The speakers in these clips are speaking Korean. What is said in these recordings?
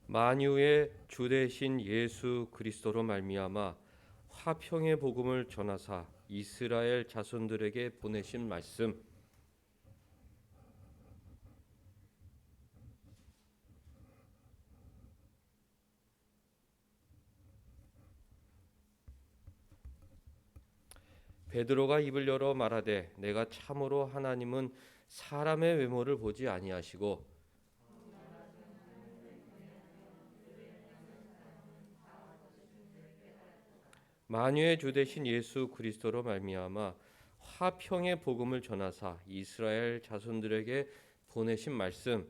만유의 주 되신 예수 그리스도로 말미암아 화평의 복음을 전하사 이스라엘 자손들에게 보내신 말씀. 베드로가 입을 열어 말하되 내가 참으로 하나님은 사람의 외모를 보지 아니하시고 만유의 주 되신 예수 그리스도로 말미암아 화평의 복음을 전하사 이스라엘 자손들에게 보내신 말씀.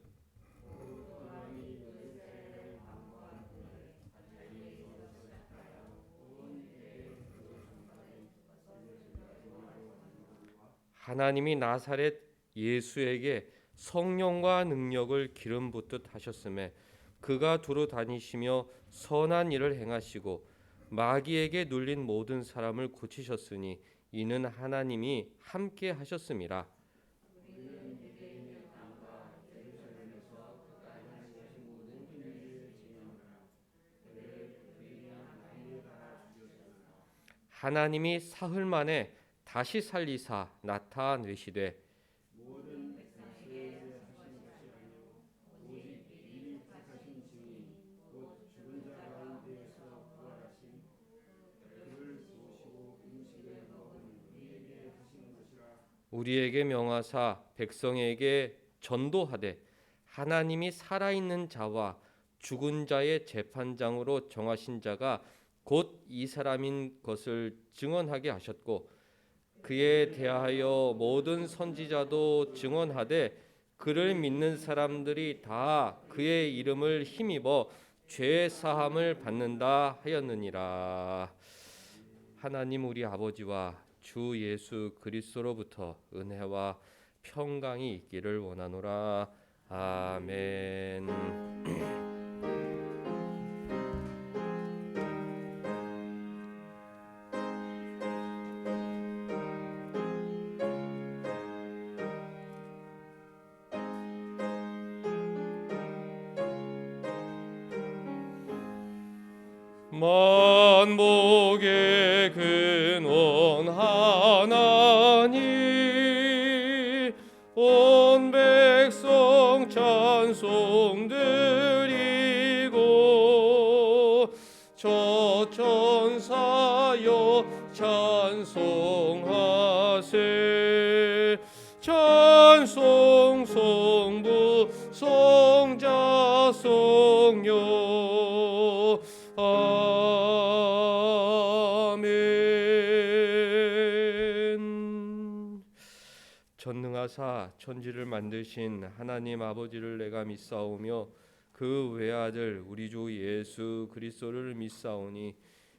하나님이 나사렛 예수에게 성령과 능력을 기름 붓듯 하셨음에 그가 두루 다니시며 선한 일을 행하시고 마귀에게 눌린 모든 사람을 고치셨으니 이는 하나님이 함께 하셨음이라. 하나님이 사흘 만에 다시 살리사 나타내시되 우리에게 명하사 백성에게 전도하되 하나님이 살아있는 자와 죽은 자의 재판장으로 정하신 자가 곧 이 사람인 것을 증언하게 하셨고 그에 대하여 모든 선지자도 증언하되 그를 믿는 사람들이 다 그의 이름을 힘입어 죄 사함을 받는다 하였느니라. 하나님 우리 아버지와 주 예수 그리스도로부터 은혜와 평강이 있기를 원하노라. 아멘. 만복의 근원 하나님 온 백성 찬송 드리고 저 천사여 찬송하세 찬송 성부 성자 성령 아멘. 전능하사 천지를 만드신 하나님 아버지를 내가 믿사오며 그 외아들 우리 주 예수 그리스도를 믿사오니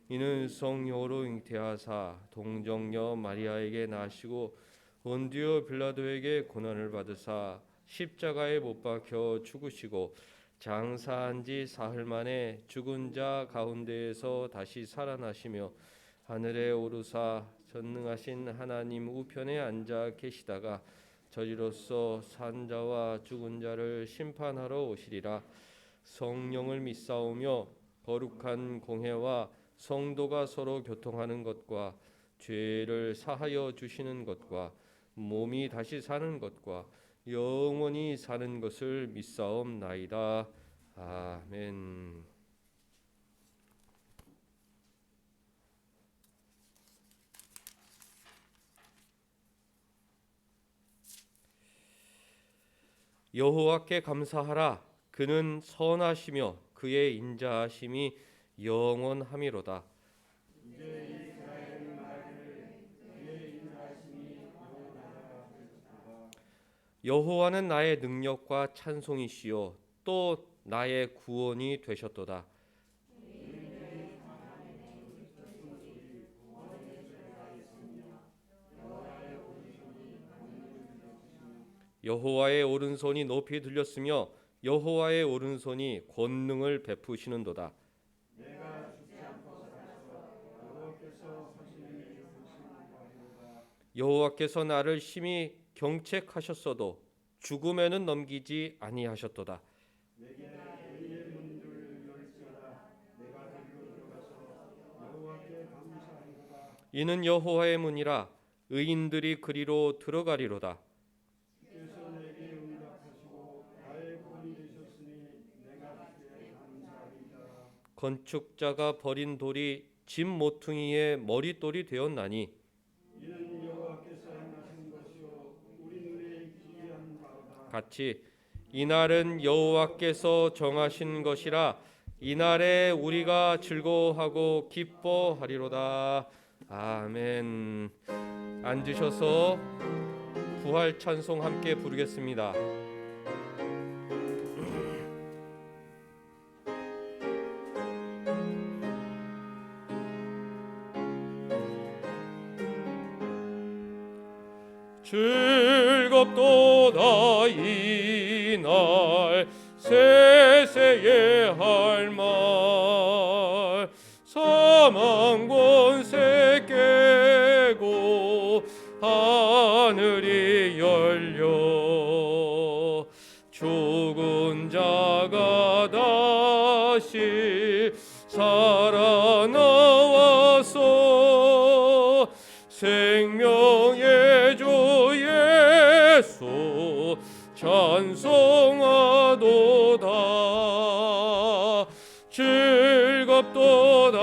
이는 성령으로 잉태하사 동정녀 마리아에게 나시고 본디오 빌라도에게 고난을 받으사 십자가에 못 박혀 죽으시고 장사한 지 사흘 만에 죽은 자 가운데에서 다시 살아나시며 하늘에 오르사 전능하신 하나님 우편에 앉아 계시다가 저리로서 산 자와 죽은 자를 심판하러 오시리라. 성령을 믿사오며 거룩한 공회와 성도가 서로 교통하는 것과 죄를 사하여 주시는 것과 몸이 다시 사는 것과 영원히 사는 것을 믿사옵나이다. 아멘. 여호와께 감사하라. 그는 선하시며 그의 인자하심이 영원함이로다. 여호와는 나의 능력과 찬송이시요 또 나의 구원이 되셨도다. 여호와의 오른손이 높이 들렸으며 여호와의 오른손이 권능을 베푸시는도다. 여호와께서 나를 심히 경책하셨어도 죽음에는 넘기지 아니하셨도다. 이는 여호와의 문이라 의인들이 그리로 들어가리로다. 주께서 내게 응답하시고 나의 구원이 되셨으니 내가 주께 감사하리이다. 건축자가 버린 돌이 집 모퉁이의 머릿돌이 되었나니 이는 여호와께서 행하신 것이요 우리 눈에 기이한 바로다. 같이 이날은 여호와께서 정하신 것이라 이날에 우리가 즐거워하고 기뻐하리로다. 아멘. 앉으셔서 부활 찬송 함께 부르겠습니다. 즐겁도다 이날 세세의 할 말 사망 권세 깨고 하늘이 열려 죽은 자가 다시 살아나와서 생명의 주 예수 찬송하도다. 즐겁도다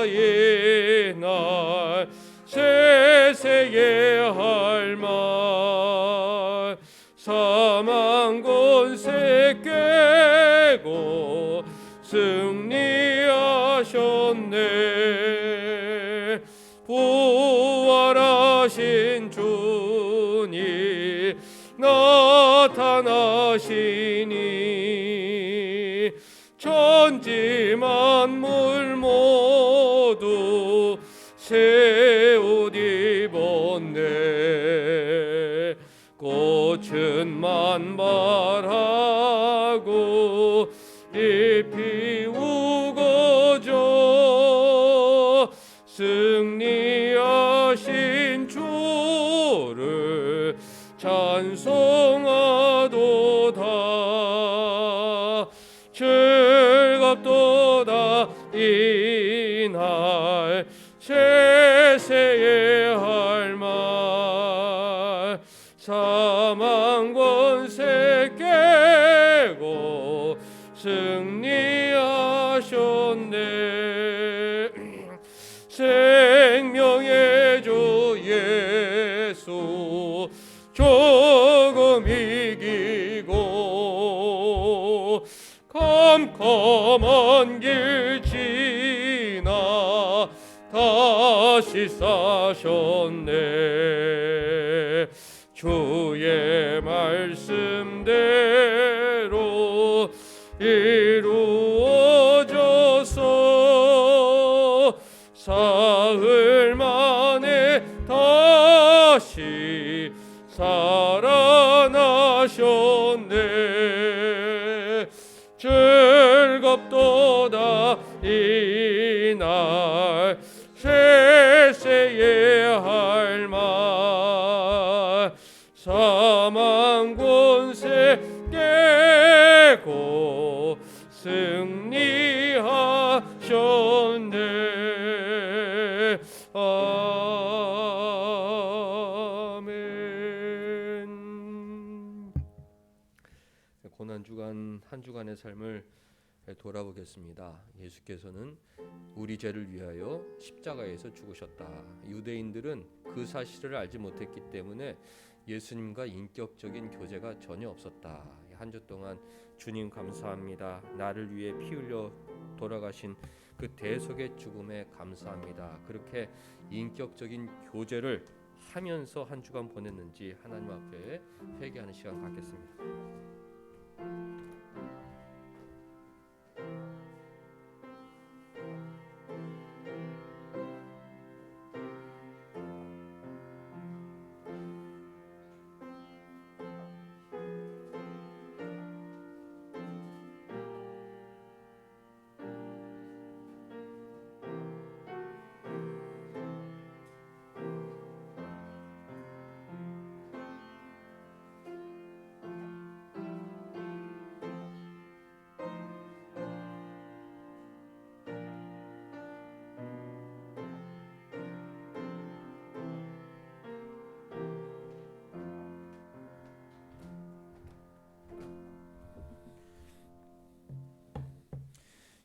이날 세세의 할 말 사망 권세 깨고 승리하셨네. 부활하신 주님 나타나시니 천지 만물 모두 새 옷 입었네. 꽃은 만발하고 잎이 우거져 승리하신 주를 찬송하도다. 즐겁도다 이날 세세의 할 말 사망 권세 깨고 승리하셨네. 생명의 주 예수 조금 이기고 캄캄한 길 지나 다시 사셨네. 주의 말씀대로 이루어져서 사흘 만에 다시 살아나셨네. 즐겁도다 이날 세세의 할 말 사망 권세 깨고 승리하셨네. 아멘. 고난 주간 한 주간의 삶을 돌아보겠습니다. 예수께서는 우리 죄를 위하여 십자가에서 죽으셨다. 유대인들은 그 사실을 알지 못했기 때문에 예수님과 인격적인 교제가 전혀 없었다. 한 주 동안 주님 감사합니다. 나를 위해 피 흘려 돌아가신 그 대속의 죽음에 감사합니다. 그렇게 인격적인 교제를 하면서 한 주간 보냈는지 하나님 앞에 회개하는 시간 갖겠습니다.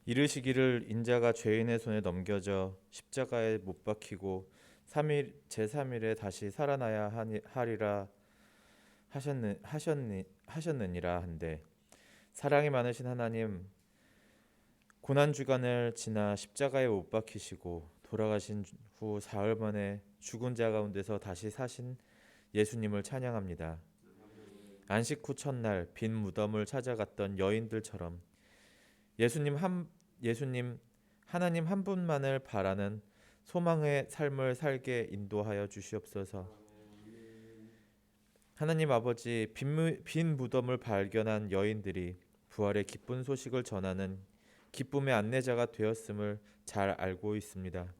이르시기를 인자가 죄인의 손에 넘겨져 십자가에 못 박히고 제3일에 다시 살아나야 하리라 하셨느니라 한데, 사랑이 많으신 하나님, 고난 주간을 지나 십자가에 못 박히시고 돌아가신 후 사흘 만에 죽은 자 가운데서 다시 사신 예수님을 찬양합니다. 안식 후 첫날 빈 무덤을 찾아갔던 여인들처럼 예수님 하나님 한 분만을 바라는 소망의 삶을 살게 인도하여 주시옵소서. 하나님 아버지, 빈 무덤을 발견한 여인들이 부활의 기쁜 소식을 전하는 기쁨의 안내자가 되었음을 잘 알고 있습니다.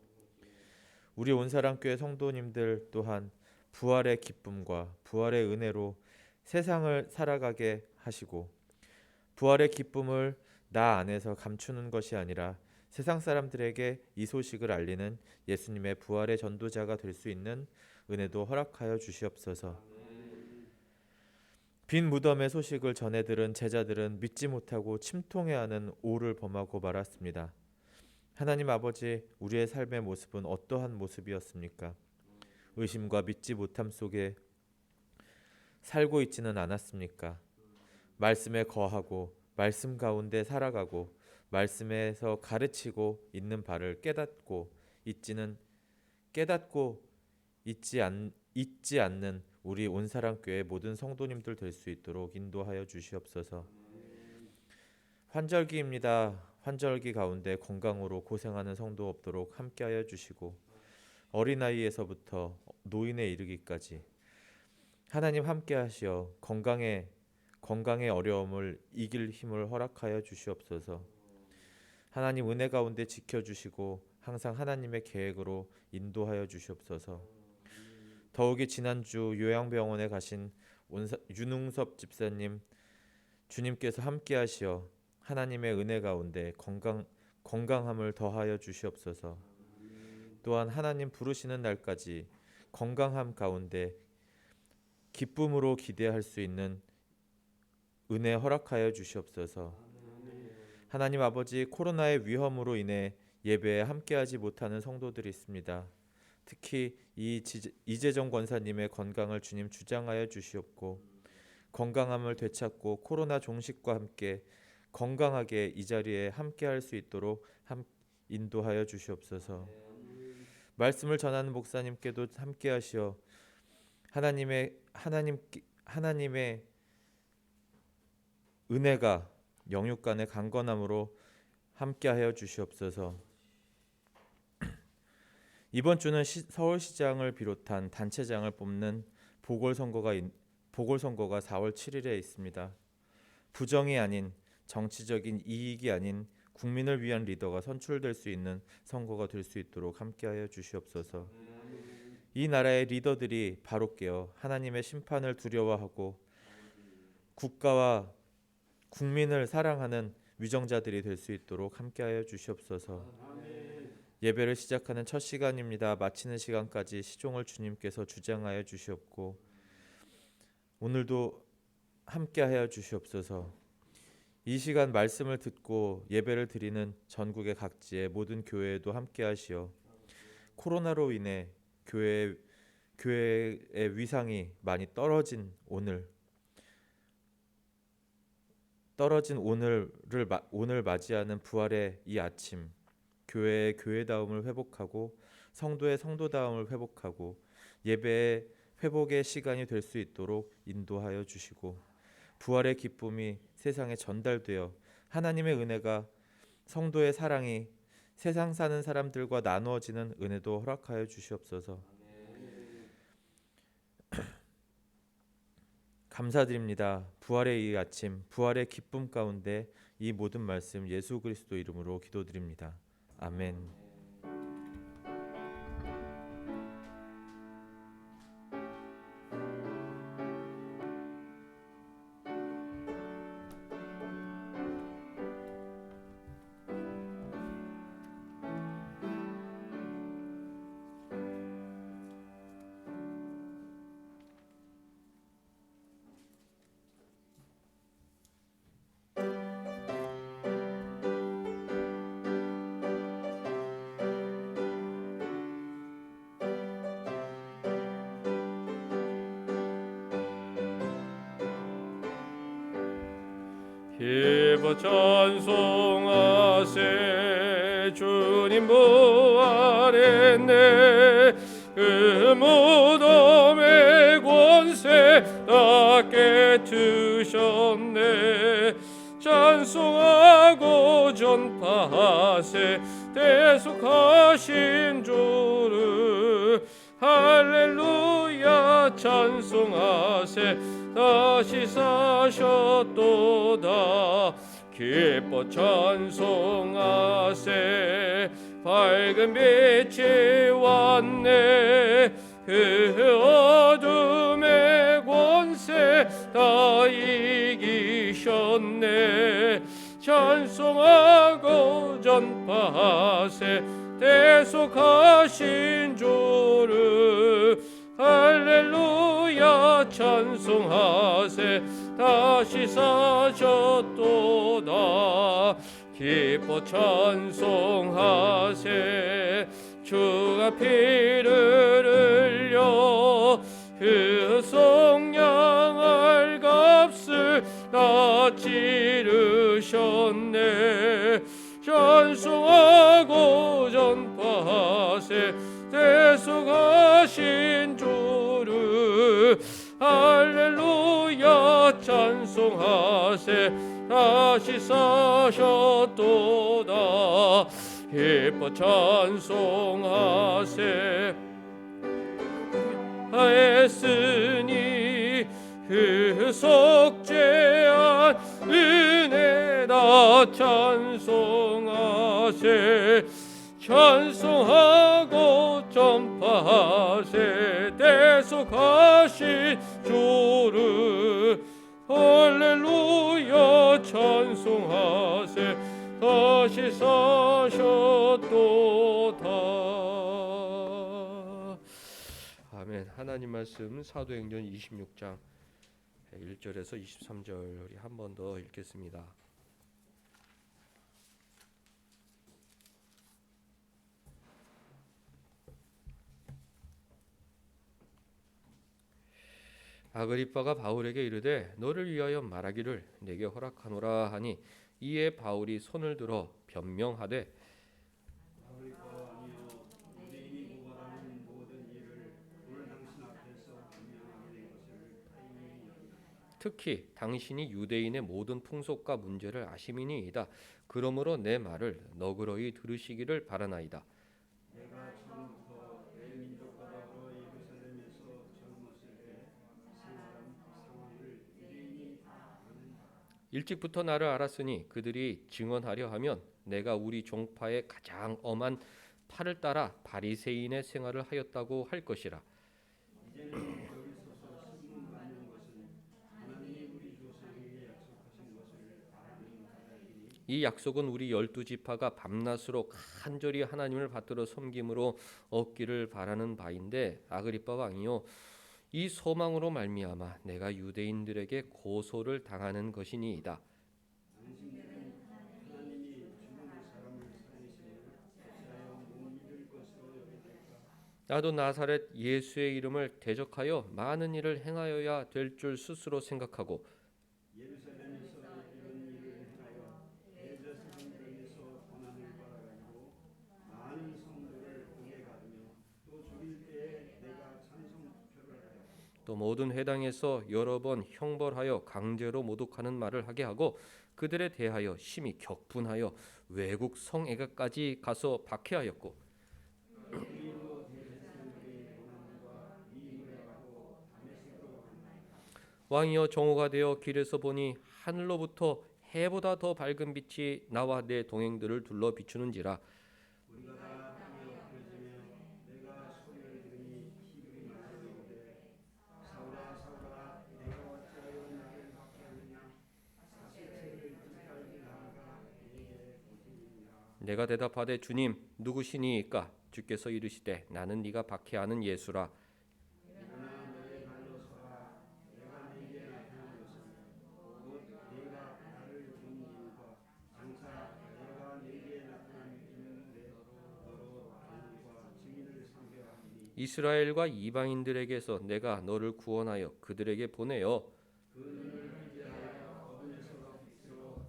우리 온사랑교회 성도님들 또한 부활의 기쁨과 부활의 은혜로 세상을 살아가게 하시고, 부활의 기쁨을 나 안에서 감추는 것이 아니라 세상 사람들에게 이 소식을 알리는 예수님의 부활의 전도자가 될 수 있는 은혜도 허락하여 주시옵소서. 빈 무덤의 소식을 전해들은 제자들은 믿지 못하고 침통해하는 오를 범하고 말았습니다. 하나님 아버지, 우리의 삶의 모습은 어떠한 모습이었습니까? 의심과 믿지 못함 속에 살고 있지는 않았습니까? 말씀에 거하고 말씀 가운데 살아가고 말씀에서 가르치고 있는 바를 깨닫고 잊지 않는 우리 온사랑교회 모든 성도님들 될 수 있도록 인도하여 주시옵소서. 환절기입니다. 환절기 가운데 건강으로 고생하는 성도 없도록 함께하여 주시고, 어린아이에서부터 노인에 이르기까지 하나님 함께하시어 건강의 어려움을 이길 힘을 허락하여 주시옵소서. 하나님 은혜 가운데 지켜주시고 항상 하나님의 계획으로 인도하여 주시옵소서. 더욱이 지난주 요양병원에 가신 윤웅섭 집사님, 주님께서 함께하시어 하나님의 은혜 가운데 건강함을 더하여 주시옵소서. 또한 하나님 부르시는 날까지 건강함 가운데 기쁨으로 기대할 수 있는 은혜 허락하여 주시옵소서. 하나님 아버지, 코로나의 위험으로 인해 예배에 함께하지 못하는 성도들이 있습니다. 특히 이재정 권사님의 건강을 주님 주장하여 주시옵고, 건강함을 되찾고 코로나 종식과 함께 건강하게 이 자리에 함께할 수 있도록 인도하여 주시옵소서. 말씀을 전하는 목사님께도 함께하시어 하나님의 은혜가 영육 간의 강건함으로 함께하여 주시옵소서. 이번 주는 서울시장을 비롯한 단체장을 뽑는 보궐선거가 4월 7일에 있습니다. 부정이 아닌, 정치적인 이익이 아닌 국민을 위한 리더가 선출될 수 있는 선거가 될 수 있도록 함께하여 주시옵소서. 이 나라의 리더들이 바로 깨어 하나님의 심판을 두려워하고 국가와 국민을 사랑하는 위정자들이 될 수 있도록 함께하여 주시옵소서. 예배를 시작하는 첫 시간입니다. 마치는 시간까지 시종을 주님께서 주장하여 주시옵고, 오늘도 함께하여 주시옵소서. 이 시간 말씀을 듣고 예배를 드리는 전국의 각지의 모든 교회에도 함께하시어 코로나로 인해 교회의 위상이 많이 떨어진 오늘 맞이하는 부활의 이 아침, 교회의 교회다움을 회복하고 성도의 성도다움을 회복하고 예배의 회복의 시간이 될 수 있도록 인도하여 주시고, 부활의 기쁨이 세상에 전달되어 하나님의 은혜가, 성도의 사랑이 세상 사는 사람들과 나누어지는 은혜도 허락하여 주시옵소서. 감사드립니다. 부활의 이 아침, 부활의 기쁨 가운데 이 모든 말씀 예수 그리스도 이름으로 기도드립니다. 아멘. 기뻐 찬송하세. 주님 부활했네. 그 무덤의 권세 다 깨트셨네. 찬송하고 전파하세. 대속하신 주를 할렐루야 찬송하세. 다시 사셨도다. 기뻐 찬송하세. 밝은 빛이 왔네. 그 어둠의 권세 다 이기셨네. 찬송하고 전파하세. 대속하신 주를 할렐루야 찬송하세. 다시 사셨도다. 기뻐 찬송하세. 주가 피를 흘려 그 속량할 값을 다 치르셨네. 찬송하고 전파하세. 대속하신 주를 할렐루야 찬송하세. 다시 사셨도다. 기뻐 찬송하세. 하였으니 그 속죄한 은혜다 찬송하세. 찬송하고 전파하세. 대속하신 주를 할렐루야 찬송하세. 다시 사셨도다. 아멘. 하나님 말씀 사도행전 26장 1절에서 23절 우리 한 번 더 읽겠습니다. 아그리빠가 바울에게 이르되 너를 위하여 말하기를 내게 허락하노라 하니 이에 바울이 손을 들어 변명하되 특히 당신이 유대인의 모든 풍속과 문제를 아심이니이다. 그러므로 내 말을 너그러이 들으시기를 바라나이다. 내가 처음부터 내 민족과 더불어 예루살렘에서 젊었을 때 생활한 상황을 유대인이 다 아는다. 일찍부터 나를 알았으니 그들이 증언하려 하면 내가 우리 종파의 가장 엄한 팔을 따라 바리새인의 생활을 하였다고 할 것이라. 이제는 여기 서서 신문 받는 것은 하나님이 우리 조상에게 약속하신 것을 바라는 자들이니 이 약속은 우리 12지파가 밤낮으로 간절히 하나님을 받들어 섬김으로 얻기를 바라는 바인데 아그리빠 왕이요 이 소망으로 말미암아 내가 유대인들에게 고소를 당하는 것이니이다. 당신들은 하나님이 죽은 사람을 살리시며 어찌하여 못 믿을 것으로 여기니까. 나도 나사렛 예수의 이름을 대적하여 많은 일을 행하여야 될 줄 스스로 생각하고 예루살렘에서 이런 일을 행하여 대저 사람들에게서 고난을 받아가지고 많은 성도를 옥에 가두며 또 죽일 때에 내가 찬송 투표를 하였고 또 모든 회당에서 여러 번 형벌하여 강제로 모독하는 말을 하게 하고 그들에 대하여 심히 격분하여 외국 성애가까지 가서 박해하였고 왕이여 정오가 되어 길에서 보니 하늘로부터 해보다 더 밝은 빛이 나와 내 동행들을 둘러 비추는지라. 우리가 다 땅에 엎드려지며 내가 소리를 들으니 히브리 말로 이르되 사울아 사울아 내가 어찌하여 나를 박해하느냐 사슬을 깃발고 나아가 내게 보시느냐. 내가 대답하되 주님 누구시니이까? 주께서 이르시되 나는 네가 박해하는 예수라. 일어나 너의 발로 서라. 내가 네게 나타난 것은 곧 네가 나를 본 이유가 장차 내가 네게 나타난 이유인데 너로 경험과 증인을 삼게 하리니 이스라엘과 이방인들에게서 내가 너를 구원하여 그들에게 보내어 그 눈을 비게 하여 어둠에서 빛으로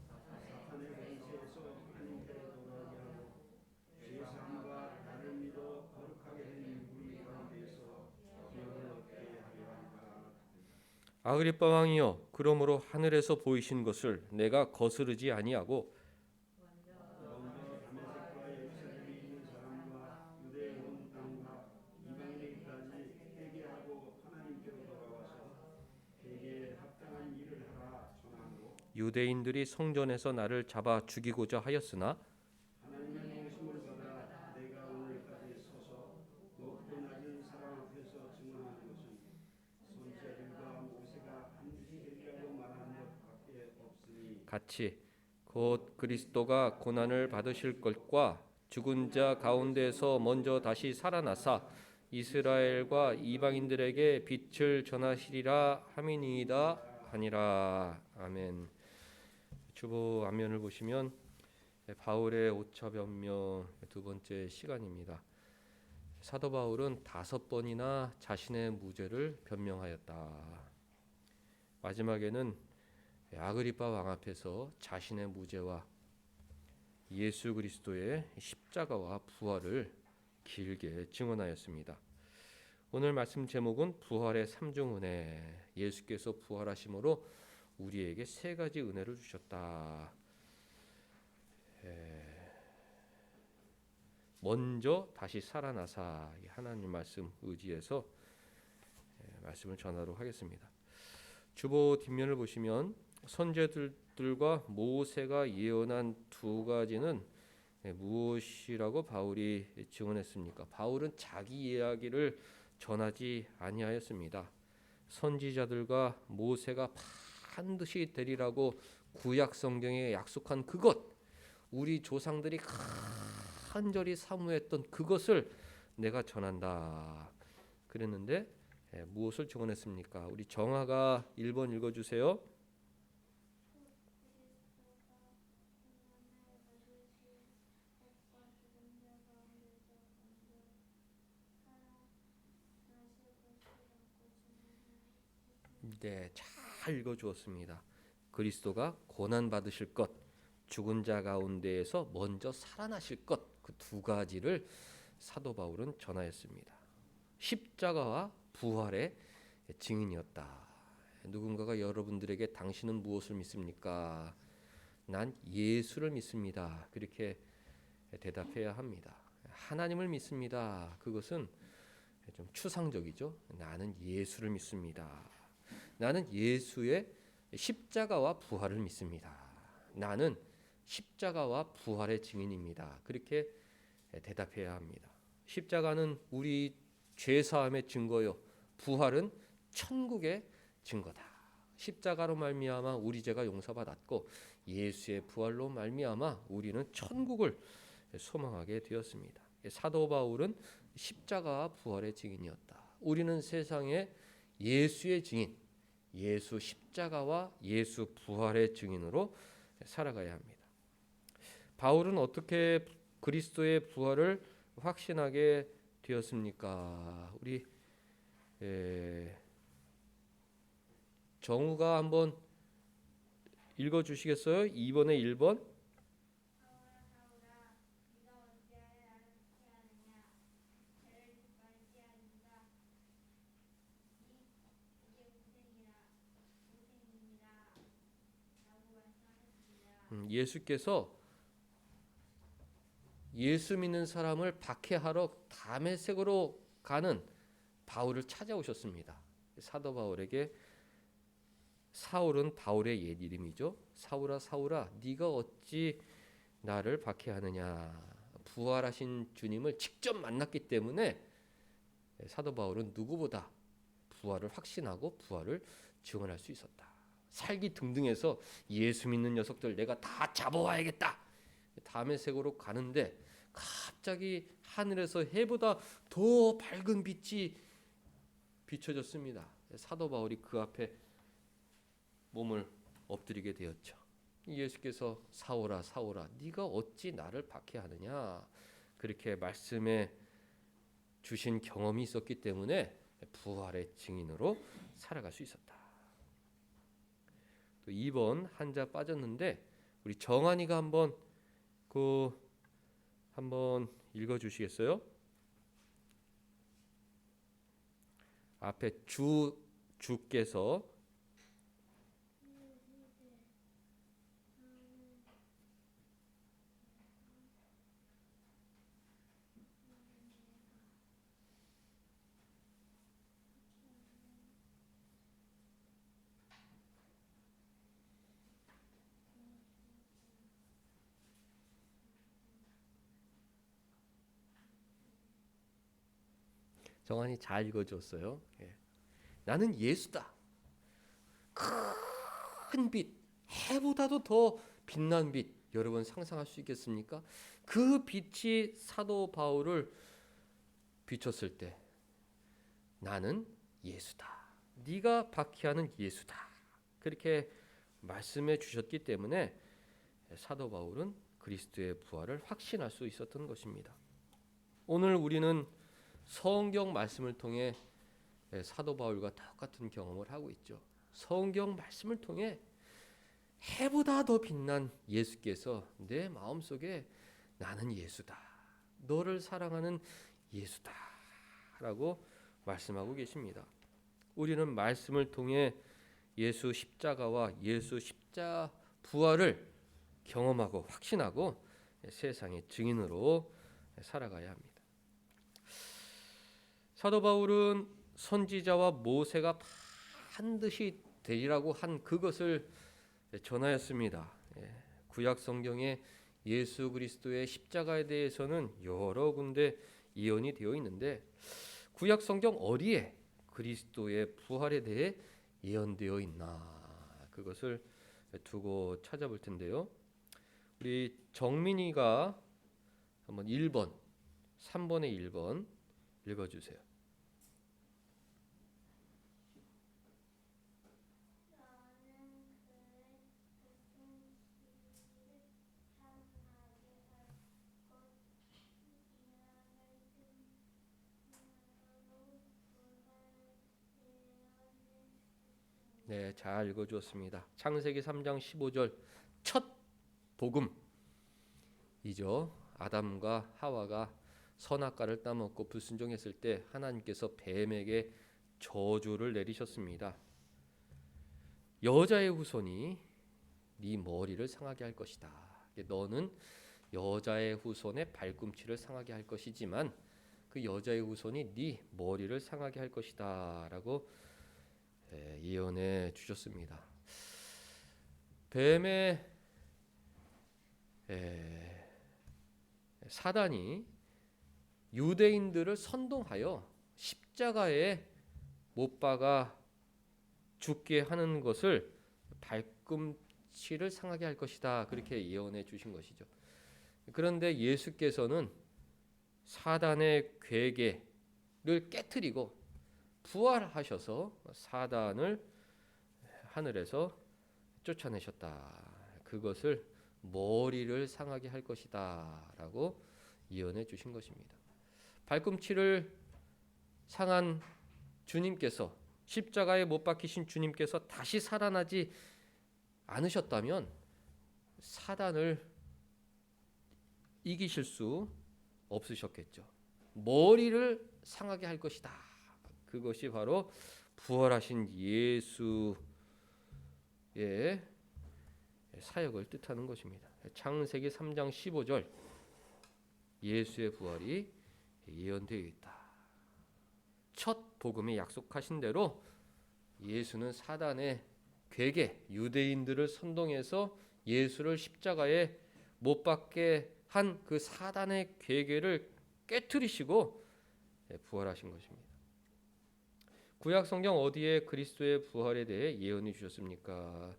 아그리빠 왕이여, 그러므로 하늘에서 보이신 것을 내가 거스르지 아니하고 먼저 다메섹과 예루살렘에 있는 사람과 유대 온 땅과 이방인에게까지 회개하고 하나님께로 돌아와서 회개에 합당한 일을 하라 전함으로 유대인들이 성전에서 나를 잡아 죽이고자 하였으나 하나님의 명심을 받아 내가 오늘까지 서서 높고 낮은 사람 앞에서 증언하는 것은 선지자들과 모세가 반드시 되리라고 말한 것밖에 없으니 같이 곧 그리스도가 고난을 받으실 것과 죽은 자 가운데서 먼저 다시 살아나사 이스라엘과 이방인들에게 빛을 전하시리라 함이니이다 하니라. 아멘. 주보 앞면을 보시면 바울의 오차 변명 두 번째 시간입니다. 사도 바울은 5번이나 자신의 무죄를 변명하였다. 마지막에는 아그리빠 왕 앞에서 자신의 무죄와 예수 그리스도의 십자가와 부활을 길게 증언하였습니다. 오늘 말씀 제목은 부활의 3중 은혜. 예수께서 부활하심으로 우리에게 3가지 은혜를 주셨다. 먼저 다시 살아나사 하나님 말씀 의지해서 말씀을 전하도록 하겠습니다. 주보 뒷면을 보시면 선지자들과 모세가 예언한 2가지는 무엇이라고 바울이 증언했습니까? 바울은 자기 이야기를 전하지 아니하였습니다. 선지자들과 모세가 반드시 되리라고 구약 성경에 약속한 그것, 우리 조상들이 간절히 사모했던 그것을 내가 전한다 그랬는데 무엇을 증언했습니까? 우리 정아가 1번 읽어주세요. 네, 잘 읽어주었습니다. 그리스도가 고난 받으실 것, 죽은 자 가운데에서 먼저 살아나실 것, 그 2가지를 사도 바울은 전하였습니다. 십자가와 부활의 증인이었다. 누군가가 여러분들에게 당신은 무엇을 믿습니까? 난 예수를 믿습니다. 그렇게 대답해야 합니다. 하나님을 믿습니다. 그것은 좀 추상적이죠. 나는 예수를 믿습니다. 나는 예수의 십자가와 부활을 믿습니다. 나는 십자가와 부활의 증인입니다. 그렇게 대답해야 합니다. 십자가는 우리 죄사함의 증거요, 부활은 천국의 증거다. 십자가로 말미암아 우리 죄가 용서받았고 예수의 부활로 말미암아 우리는 천국을 소망하게 되었습니다. 사도 바울은 십자가와 부활의 증인이었다. 우리는 세상에 예수의 증인, 예수 십자가와 예수 부활의 증인으로 살아가야 합니다. 바울은 어떻게 그리스도의 부활을 확신하게 되었습니까? 우리 정우가 한번 읽어주시겠어요? 2번에 1번. 예수께서 예수 믿는 사람을 박해하러 다메섹으로 가는 바울을 찾아오셨습니다. 사도 바울에게 사울은 바울의 옛 이름이죠. 사울아 사울아 네가 어찌 나를 박해하느냐. 부활하신 주님을 직접 만났기 때문에 사도 바울은 누구보다 부활을 확신하고 부활을 증언할 수 있었다. 살기 등등해서 예수 믿는 녀석들 내가 다 잡아와야겠다. 다메섹으로 가는데 갑자기 하늘에서 해보다 더 밝은 빛이 비춰졌습니다. 사도 바울이 그 앞에 몸을 엎드리게 되었죠. 예수께서 사울아 사울아 네가 어찌 나를 박해하느냐 그렇게 말씀해 주신 경험이 있었기 때문에 부활의 증인으로 살아갈 수 있었다. 또 2번 한자 빠졌는데 우리 정한이가 한번 읽어주시겠어요? 앞에 주께서 정한이 잘 읽어줬어요. 예. 나는 예수다. 큰 빛, 해보다도 더 빛난 빛, 여러분 상상할 수 있겠습니까? 그 빛이 사도 바울을 비췄을 때 나는 예수다. 네가 박해하는 예수다. 그렇게 말씀해 주셨기 때문에 사도 바울은 그리스도의 부활을 확신할 수 있었던 것입니다. 오늘 우리는 성경 말씀을 통해 사도 바울과 똑같은 경험을 하고 있죠. 성경 말씀을 통해 해보다 더 빛난 예수께서 내 마음속에 나는 예수다. 너를 사랑하는 예수다. 라고 말씀하고 계십니다. 우리는 말씀을 통해 예수 십자가와 예수 십자 부활을 경험하고 확신하고 세상의 증인으로 살아가야 합니다. 사도 바울은 선지자와 모세가 반드시 되리라고 한 그것을 전하였습니다. 구약 성경에 예수 그리스도의 십자가에 대해서는 여러 군데 예언이 되어 있는데 구약 성경 어디에 그리스도의 부활에 대해 예언되어 있나 그것을 두고 찾아볼 텐데요. 우리 정민이가 한번 1번, 3번에 1번 읽어주세요. 네, 잘 읽어주었습니다. 창세기 3장 15절 첫 복음이죠. 아담과 하와가 선악과를 따먹고 불순종했을 때 하나님께서 뱀에게 저주를 내리셨습니다. 여자의 후손이 네 머리를 상하게 할 것이다. 너는 여자의 후손의 발꿈치를 상하게 할 것이지만 그 여자의 후손이 네 머리를 상하게 할 것이다 라고 예언해 주셨습니다. 뱀의 사단이 유대인들을 선동하여 십자가에 못 박아 죽게 하는 것을 발꿈치를 상하게 할 것이다. 그렇게 예언해 주신 것이죠. 그런데 예수께서는 사단의 괴계를 깨트리고 부활하셔서 사단을 하늘에서 쫓아내셨다. 그것을 머리를 상하게 할 것이다 라고 예언해 주신 것입니다. 발꿈치를 상한 주님께서 십자가에 못 박히신 주님께서 다시 살아나지 않으셨다면 사단을 이기실 수 없으셨겠죠. 머리를 상하게 할 것이다. 그것이 바로 부활하신 예수의 사역을 뜻하는 것입니다. 창세기 3장 15절 예수의 부활이 예언되어 있다. 첫 복음에 약속하신 대로 예수는 사단의 괴계, 유대인들을 선동해서 예수를 십자가에 못 박게 한 그 사단의 괴계를 깨트리시고 부활하신 것입니다. 구약 성경 어디에 그리스도의 부활에 대해 예언해 주셨습니까?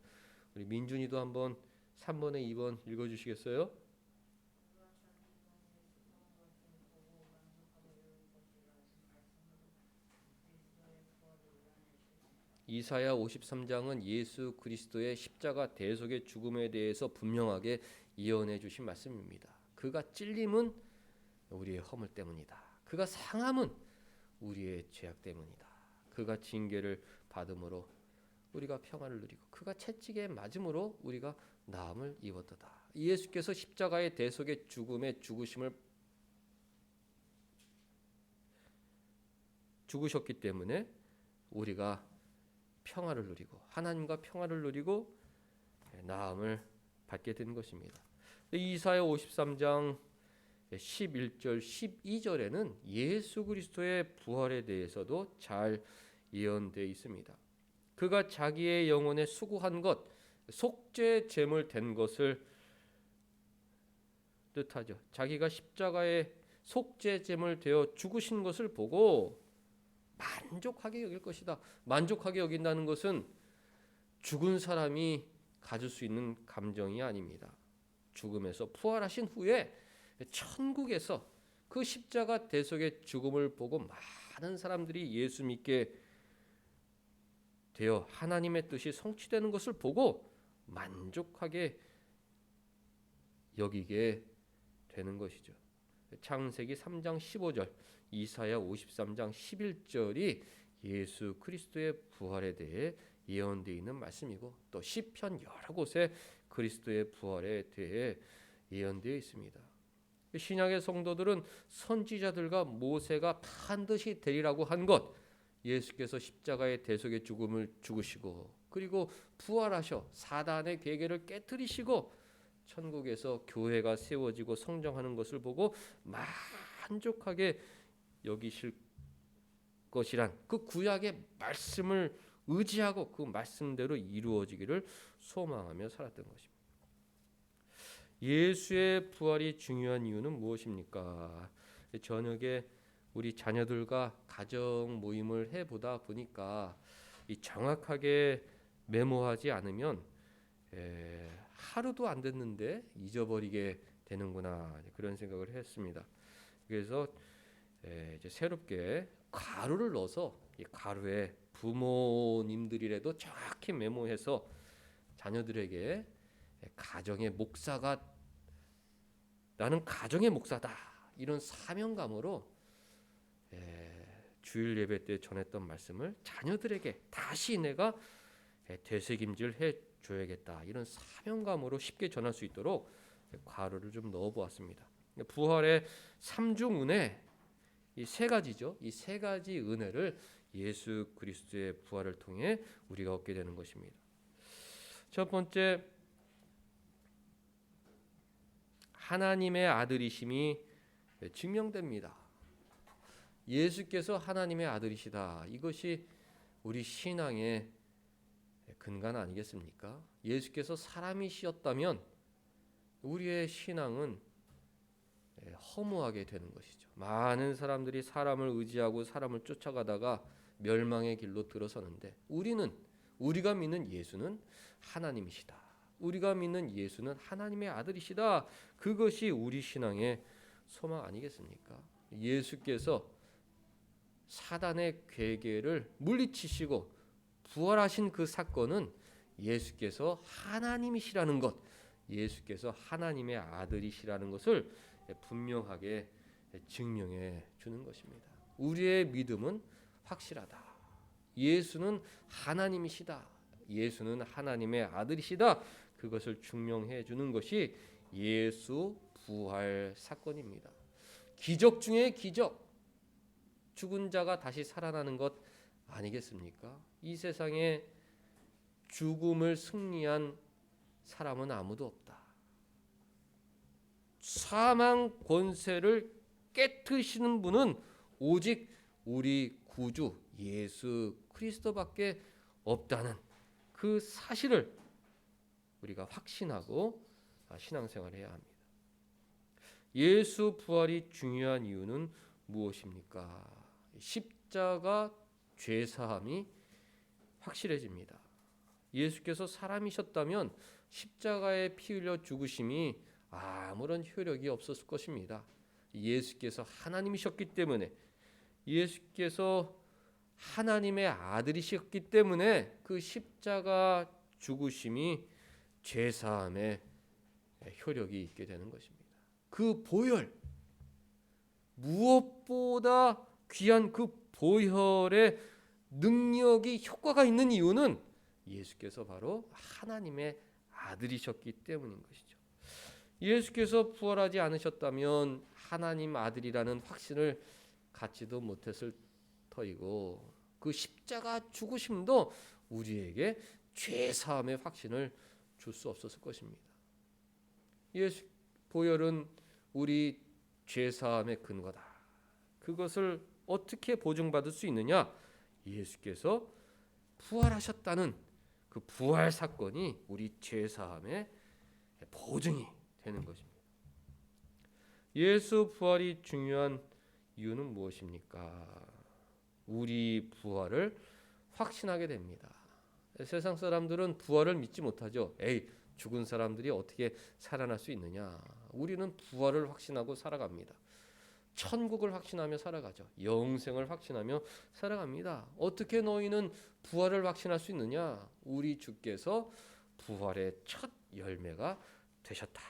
우리 민준이도 한번 3번에 2번 읽어주시겠어요? 이사야 53장은 예수 그리스도의 십자가 대속의 죽음에 대해서 분명하게 예언해 주신 말씀입니다. 그가 찔림은 우리의 허물 때문이다. 그가 상함은 우리의 죄악 때문이다. 그가 징계를 받음으로 우리가 평안을 누리고 그가 채찍에 맞음으로 우리가 나음을 입었도다. 예수께서 십자가의 대속의 죽음의 죽으셨기 때문에 우리가 평화를 누리고 하나님과 평화를 누리고 나음을 받게 된 것입니다. 이사야 53장 11절 12절에는 예수 그리스도의 부활에 대해서도 잘 예언되어 있습니다. 그가 자기의 영혼에 수고한 것, 속죄 제물 된 것을 뜻하죠. 자기가 십자가에 속죄 제물 되어 죽으신 것을 보고 만족하게 여길 것이다. 만족하게 여긴다는 것은 죽은 사람이 가질 수 있는 감정이 아닙니다. 죽음에서 부활하신 후에 천국에서 그 십자가 대속의 죽음을 보고 많은 사람들이 예수 믿게 되어 하나님의 뜻이 성취되는 것을 보고 만족하게 여기게 되는 것이죠. 창세기 3장 15절, 이사야 53장 11절이 예수 그리스도의 부활에 대해 예언되어 있는 말씀이고, 또 시편 여러 곳에 그리스도의 부활에 대해 예언되어 있습니다. 신약의 성도들은 선지자들과 모세가 반드시 되리라고 한 것, 예수께서 십자가의 대속의 죽음을 죽으시고 그리고 부활하셔 사단의 괴계를 깨뜨리시고 천국에서 교회가 세워지고 성장하는 것을 보고 만족하게 여기실 것이란 그 구약의 말씀을 의지하고 그 말씀대로 이루어지기를 소망하며 살았던 것입니다. 예수의 부활이 중요한 이유는 무엇입니까? 저녁에 우리 자녀들과 가정 모임을 해보다 보니까 이 정확하게 메모하지 않으면 하루도 안 됐는데 잊어버리게 되는구나, 그런 생각을 했습니다. 그래서 이제 새롭게 가루를 넣어서 이 가루에 부모님들이라도 정확히 메모해서 자녀들에게 가정의 목사가, 나는 가정의 목사다, 이런 사명감으로 주일 예배 때 전했던 말씀을 자녀들에게 다시 내가 되새김질 해줘야겠다, 이런 사명감으로 쉽게 전할 수 있도록 가루를 좀 넣어보았습니다. 부활의 삼중 은혜, 이 세 가지죠. 이 세 가지 은혜를 예수 그리스도의 부활을 통해 우리가 얻게 되는 것입니다. 첫 번째, 하나님의 아들이심이 증명됩니다. 예수께서 하나님의 아들이시다, 이것이 우리 신앙의 근간 아니겠습니까? 예수께서 사람이시었다면 우리의 신앙은 허무하게 되는 것이죠. 많은 사람들이 사람을 의지하고 사람을 쫓아가다가 멸망의 길로 들어서는데, 우리가 믿는 예수는 하나님이시다, 우리가 믿는 예수는 하나님의 아들이시다, 그것이 우리 신앙의 소망 아니겠습니까? 예수께서 사단의 괴계를 물리치시고 부활하신 그 사건은 예수께서 하나님이시라는 것, 예수께서 하나님의 아들이시라는 것을 분명하게 증명해 주는 것입니다. 우리의 믿음은 확실하다. 예수는 하나님이시다, 예수는 하나님의 아들이시다, 그것을 증명해 주는 것이 예수 부활 사건입니다. 기적 중에 기적, 죽은 자가 다시 살아나는 것 아니겠습니까? 이 세상에 죽음을 승리한 사람은 아무도 없다. 사망 권세를 깨트리시는 분은 오직 우리 구주 예수 그리스도밖에 없다는 그 사실을 우리가 확신하고 신앙생활을 해야 합니다. 예수 부활이 중요한 이유는 무엇입니까? 십자가 죄사함이 확실해집니다. 예수께서 사람이셨다면 십자가에 피 흘려 죽으심이 아무런 효력이 없었을 것입니다. 예수께서 하나님이셨기 때문에, 예수께서 하나님의 아들이셨기 때문에 그 십자가 죽으심이 죄사함의 효력이 있게 되는 것입니다. 그 보혈, 무엇보다 귀한 그 보혈의 능력이 효과가 있는 이유는 예수께서 바로 하나님의 아들이셨기 때문인 것이죠. 예수께서 부활하지 않으셨다면 하나님 아들이라는 확신을 갖지도 못했을 터이고, 그 십자가 죽으심도 우리에게 죄사함의 확신을 줄 수 없었을 것입니다. 예수 보혈은 우리 죄사함의 근거다. 그것을 어떻게 보증받을 수 있느냐? 예수께서 부활하셨다는 그 부활 사건이 우리 죄사함의 보증이 되는 것입니다. 예수 부활이 중요한 이유는 무엇입니까? 우리 부활을 확신하게 됩니다. 세상 사람들은 부활을 믿지 못하죠. 에이, 죽은 사람들이 어떻게 살아날 수 있느냐. 우리는 부활을 확신하고 살아갑니다. 천국을 확신하며 살아가죠. 영생을 확신하며 살아갑니다. 어떻게 너희는 부활을 확신할 수 있느냐? 우리 주께서 부활의 첫 열매가 되셨다.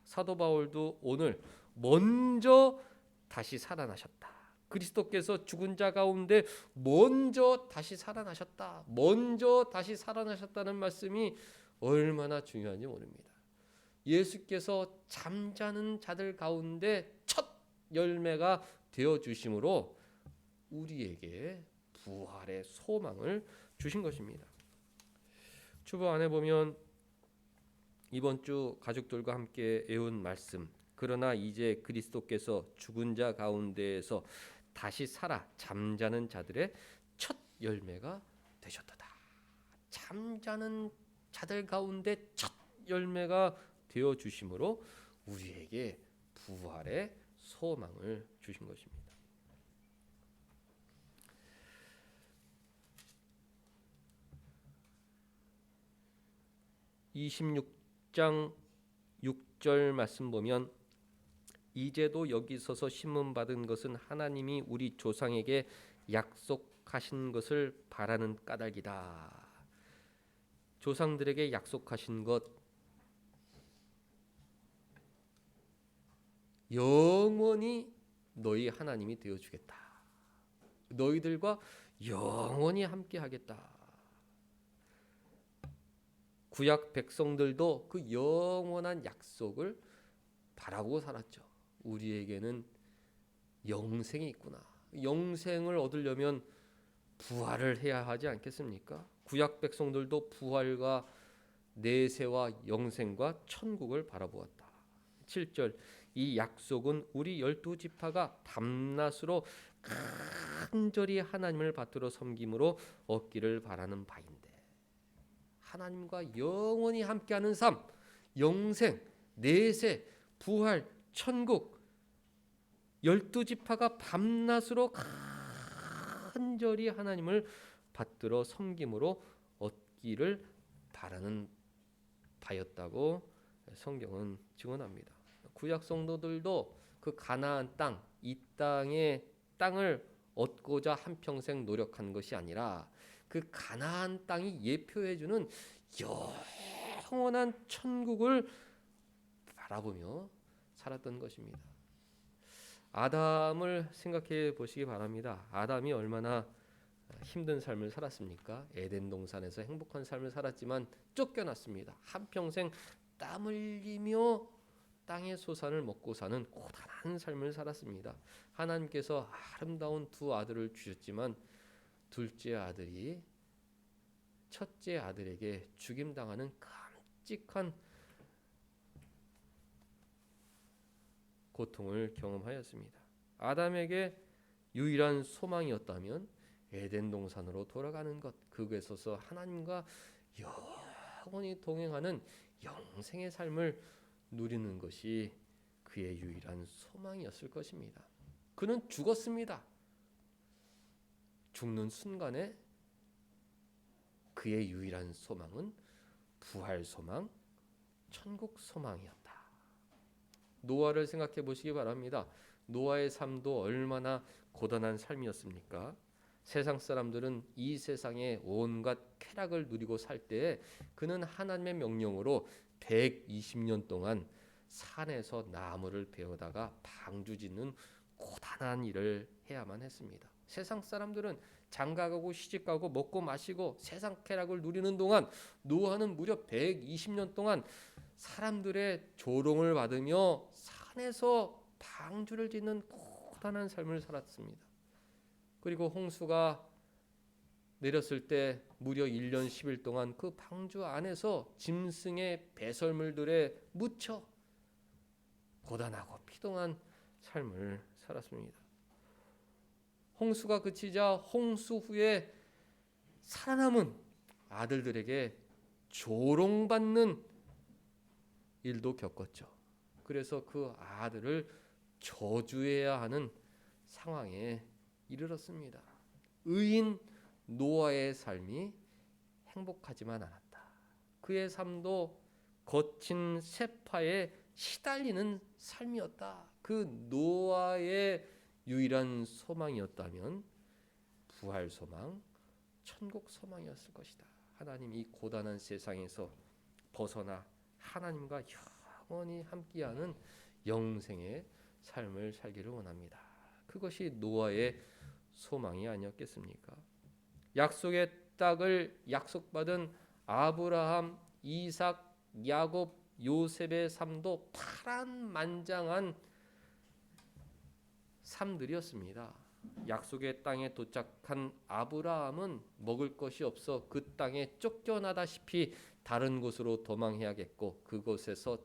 사도 바울도 오늘 먼저 다시 살아나셨다. 그리스도께서 죽은 자 가운데 먼저 다시 살아나셨다. 먼저 다시 살아나셨다는 말씀이 얼마나 중요한지 모릅니다. 예수께서 잠자는 자들 가운데 첫 열매가 되어 주심으로 우리에게 부활의 소망을 주신 것입니다. 주보 안에 보면 이번 주 가족들과 함께 외운 말씀, 그러나 이제 그리스도께서 죽은 자 가운데에서 다시 살아 잠자는 자들의 첫 열매가 되셨도다. 잠자는 자들 가운데 첫 열매가 되어 주심으로 우리에게 부활의 소망을 주신 것입니다. 26장 6절 말씀 보면 이제도 여기 서서 신문 받은 것은 하나님이 우리 조상에게 약속하신 것을 바라는 까닭이다. 조상들에게 약속하신 것, 영원히 너희 하나님이 되어주겠다. 너희들과 영원히 함께하겠다. 구약 백성들도 그 영원한 약속을 바라고 살았죠. 우리에게는 영생이 있구나. 영생을 얻으려면 부활을 해야 하지 않겠습니까? 구약 백성들도 부활과 내세와 영생과 천국을 바라보았다. 7절 이 약속은 우리 12지파가 밤낮으로 간절히 하나님을 받들어 섬김으로 얻기를 바라는 바인데, 하나님과 영원히 함께하는 삶, 영생, 내세, 부활, 천국, 12지파가 밤낮으로 간절히 하나님을 받들어 섬김으로 얻기를 바라는 바였다고 성경은 증언합니다. 구약 성도들도 그 가나안 땅, 이 땅의 땅을 얻고자 한평생 노력한 것이 아니라 그 가나안 땅이 예표해주는 영원한 천국을 바라보며 살았던 것입니다. 아담을 생각해 보시기 바랍니다. 아담이 얼마나 힘든 삶을 살았습니까? 에덴 동산에서 행복한 삶을 살았지만 쫓겨났습니다. 한평생 땀 흘리며 땅의 소산을 먹고 사는 고단한 삶을 살았습니다. 하나님께서 아름다운 두 아들을 주셨지만 둘째 아들이 첫째 아들에게 죽임당하는 끔찍한 고통을 경험하였습니다. 아담에게 유일한 소망이었다면 에덴 동산으로 돌아가는 것, 그곳에서 하나님과 영원히 동행하는 영생의 삶을 누리는 것이 그의 유일한 소망이었을 것입니다. 그는 죽었습니다. 죽는 순간에 그의 유일한 소망은 부활 소망, 천국 소망이었다. 노아를 생각해 보시기 바랍니다. 노아의 삶도 얼마나 고단한 삶이었습니까? 세상 사람들은 이 세상의 온갖 쾌락을 누리고 살 때에 그는 하나님의 명령으로 120년 동안 산에서 나무를 베어다가 방주 짓는 고단한 일을 해야만 했습니다. 세상 사람들은 장가가고 시집가고 먹고 마시고 세상 쾌락을 누리는 동안 노아는 무려 120년 동안 사람들의 조롱을 받으며 산에서 방주를 짓는 고단한 삶을 살았습니다. 그리고 홍수가 내렸을 때 무려 1년 10일 동안 그 방주 안에서 짐승의 배설물들에 묻혀 고단하고 피동한 삶을 살았습니다. 홍수가 그치자 홍수 후에 살아남은 아들들에게 조롱받는 일도 겪었죠. 그래서 그 아들을 저주해야 하는 상황에 이르렀습니다. 의인 노아의 삶이 행복하지만 않았다. 그의 삶도 거친 세파에 시달리는 삶이었다. 그 노아의 유일한 소망이었다면 부활 소망, 천국 소망이었을 것이다. 하나님 이 고단한 세상에서 벗어나 하나님과 영원히 함께하는 영생의 삶을 살기를 원합니다. 그것이 노아의 소망이 아니었겠습니까? 약속의 땅을 약속받은 아브라함, 이삭, 야곱, 요셉의 삶도 파란만장한 삶들이었습니다. 약속의 땅에 도착한 아브라함은 먹을 것이 없어 그 땅에 쫓겨나다시피 다른 곳으로 도망해야겠고 그곳에서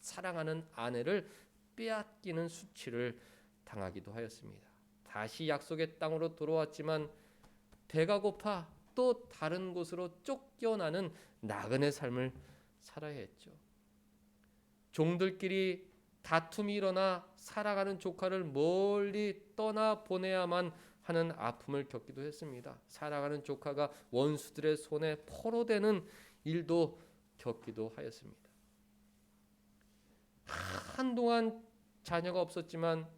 사랑하는 아내를 빼앗기는 수치를 당하기도 하였습니다. 다시 약속의 땅으로 돌아왔지만 배가 고파 또 다른 곳으로 쫓겨나는 나그네 삶을 살아야 했죠. 종들끼리 다툼이 일어나 사랑하는 조카를 멀리 떠나 보내야만 하는 아픔을 겪기도 했습니다. 사랑하는 조카가 원수들의 손에 포로되는 일도 겪기도 하였습니다. 한동안 자녀가 없었지만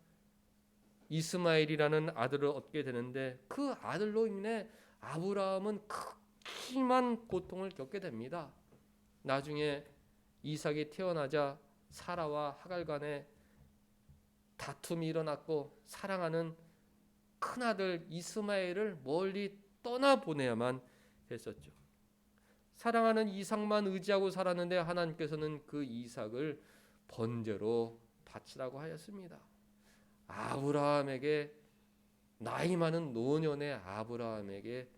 이스마엘이라는 아들을 얻게 되는데 그 아들로 인해 아브라함은 극심한 고통을 겪게 됩니다. 나중에 이삭이 태어나자 사라와 하갈 간에 다툼이 일어났고 사랑하는 큰아들 이스마엘을 멀리 떠나보내야만 했었죠. 사랑하는 이삭만 의지하고 살았는데 하나님께서는 그 이삭을 번제로 바치라고 하였습니다. 아브라함에게 나이 많은 노년의 아브라함에게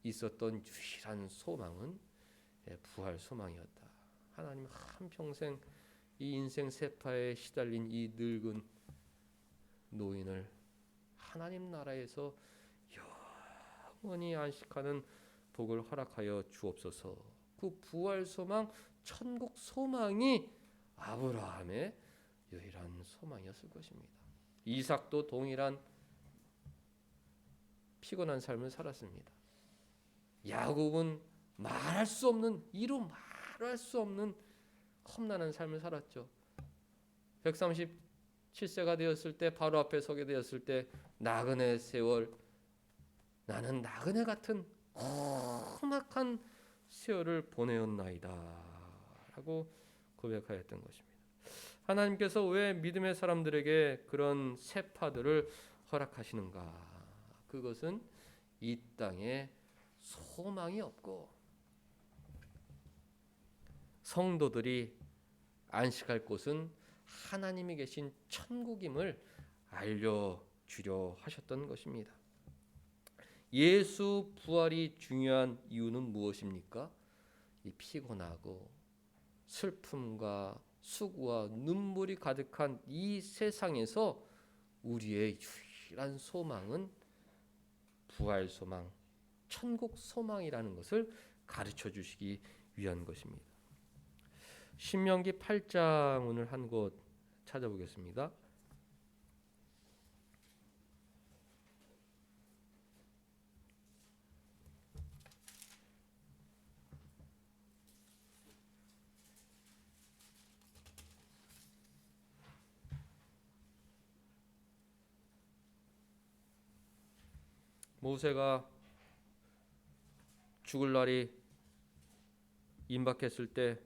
있었던 유일한 소망은 부활 소망이었다. 하나님 한평생 이 인생 세파에 시달린 이 늙은 노인을 하나님 나라에서 영원히 안식하는 복을 허락하여 주옵소서. 그 부활 소망, 천국 소망이 아브라함의 유일한 소망이었을 것입니다. 이삭도 동일한 피곤한 삶을 살았습니다. 야곱은 말할 수 없는 이루 말할 수 없는 험난한 삶을 살았죠. 137세가 되었을 때 바로 앞에 서게 되었을 때 나그네 세월 나는 나그네 같은 험악한 세월을 보내었나이다 라고 고백하였던 것입니다. 하나님께서 왜 믿음의 사람들에게 그런 세파들을 허락하시는가? 그것은 이 땅에 소망이 없고 성도들이 안식할 곳은 하나님이 계신 천국임을 알려주려 하셨던 것입니다. 예수 부활이 중요한 이유는 무엇입니까? 이 피곤하고 슬픔과 수고와 눈물이 가득한 이 세상에서 우리의 유일한 소망은 부활 소망, 천국 소망이라는 것을 가르쳐 주시기 위한 것입니다. 신명기 8장 오늘 한 곳 찾아보겠습니다. 모세가 죽을 날이 임박했을 때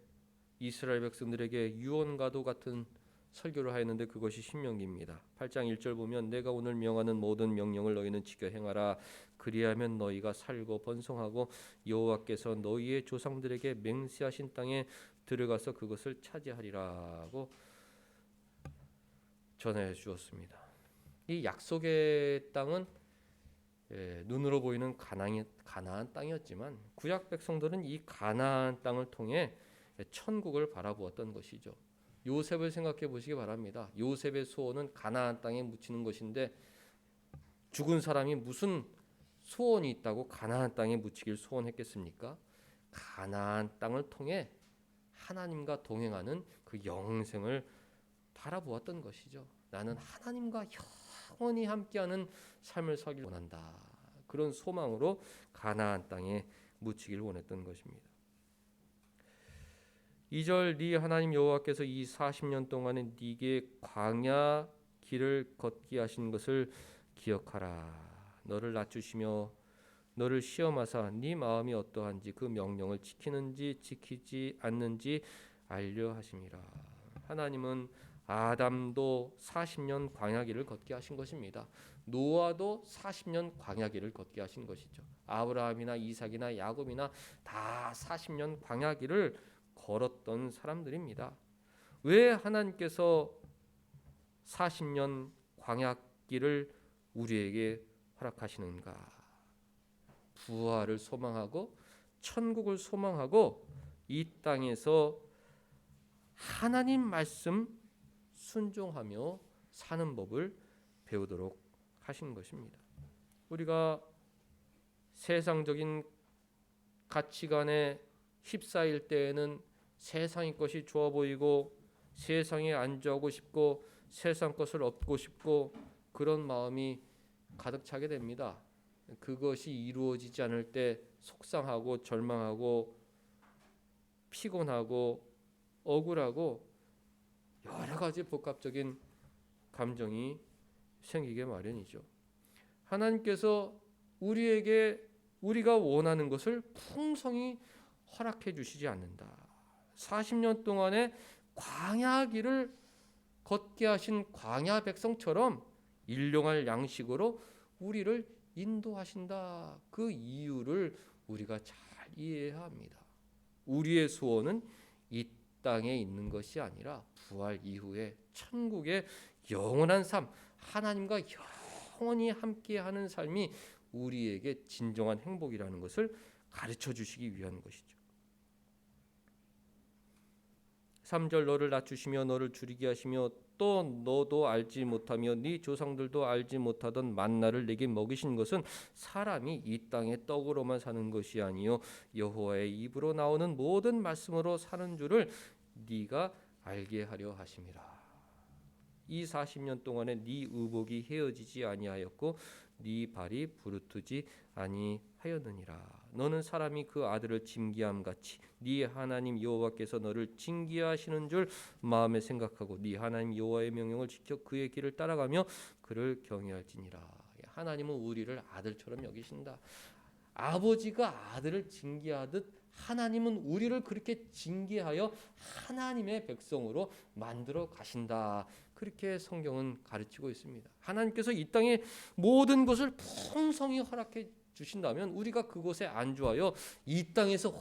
이스라엘 백성들에게 유언과도 같은 설교를 하였는데 그것이 신명기입니다. 8장 1절 보면 내가 오늘 명하는 모든 명령을 너희는 지켜 행하라. 그리하면 너희가 살고 번성하고 여호와께서 너희의 조상들에게 맹세하신 땅에 들어가서 그것을 차지하리라고 전해 주었습니다. 이 약속의 땅은 눈으로 보이는 가나안 땅이었지만 구약 백성들은 이 가나안 땅을 통해 천국을 바라보았던 것이죠. 요셉을 생각해 보시기 바랍니다. 요셉의 소원은 가나안 땅에 묻히는 것인데 죽은 사람이 무슨 소원이 있다고 가나안 땅에 묻히길 소원했겠습니까? 가나안 땅을 통해 하나님과 동행하는 그 영생을 바라보았던 것이죠. 나는 하나님과 영원히 함께하는 삶을 살길 원한다. 그런 소망으로 가나안 땅에 묻히길 원했던 것입니다. 2절 네 하나님 여호와께서 이 40년 동안에 네게 광야 길을 걷게 하신 것을 기억하라. 너를 낮추시며 너를 시험하사 네 마음이 어떠한지 그 명령을 지키는지 지키지 않는지 알려 하심이라. 하나님은 아담도 40년 광야길을 걷게 하신 것입니다. 노아도 40년 광야길을 걷게 하신 것이죠. 아브라함이나 이삭이나 야곱이나 다 40년 광야길을 걸었던 사람들입니다. 왜 하나님께서 40년 광야길을 우리에게 허락하시는가? 부활을 소망하고 천국을 소망하고 이 땅에서 하나님 말씀 순종하며 사는 법을 배우도록 하신 것입니다. 우리가 세상적인 가치관에 휩싸일 때에는 세상의 것이 좋아 보이고 세상에 안주하고 싶고 세상 것을 얻고 싶고 그런 마음이 가득 차게 됩니다. 그것이 이루어지지 않을 때 속상하고 절망하고 피곤하고 억울하고 여러 가지 복합적인 감정이 생기게 마련이죠. 하나님께서 우리에게 우리가 원하는 것을 풍성히 허락해 주시지 않는다. 40년 동안의 광야 길을 걷게 하신 광야 백성처럼 일용할 양식으로 우리를 인도하신다. 그 이유를 우리가 잘 이해해야 합니다. 우리의 소원은 이 땅에 있는 것이 아니라 부활 이후에 천국의 영원한 삶, 하나님과 영원히 함께하는 삶이 우리에게 진정한 행복이라는 것을 가르쳐 주시기 위한 것이죠. 3절 너를 낮추시며 너를 줄이게 하시며 또 너도 알지 못하며 네 조상들도 알지 못하던 만나를 내게 먹이신 것은 사람이 이 땅의 떡으로만 사는 것이 아니요 여호와의 입으로 나오는 모든 말씀으로 사는 줄을 네가 알게 하려 하심이라. 이 40년 동안에 네 의복이 헤어지지 아니하였고 네 발이 부르트지 아니하였느니라. 너는 사람이 그 아들을 징계함 같이 네 하나님 여호와께서 너를 징계하시는 줄 마음에 생각하고 네 하나님 여호와의 명령을 지켜 그의 길을 따라가며 그를 경외할지니라. 하나님은 우리를 아들처럼 여기신다. 아버지가 아들을 징계하듯 하나님은 우리를 그렇게 징계하여 하나님의 백성으로 만들어 가신다. 그렇게 성경은 가르치고 있습니다. 하나님께서 이 땅에 모든 것을 풍성히 허락해 주신다면 우리가 그곳에 안주하여 이 땅에서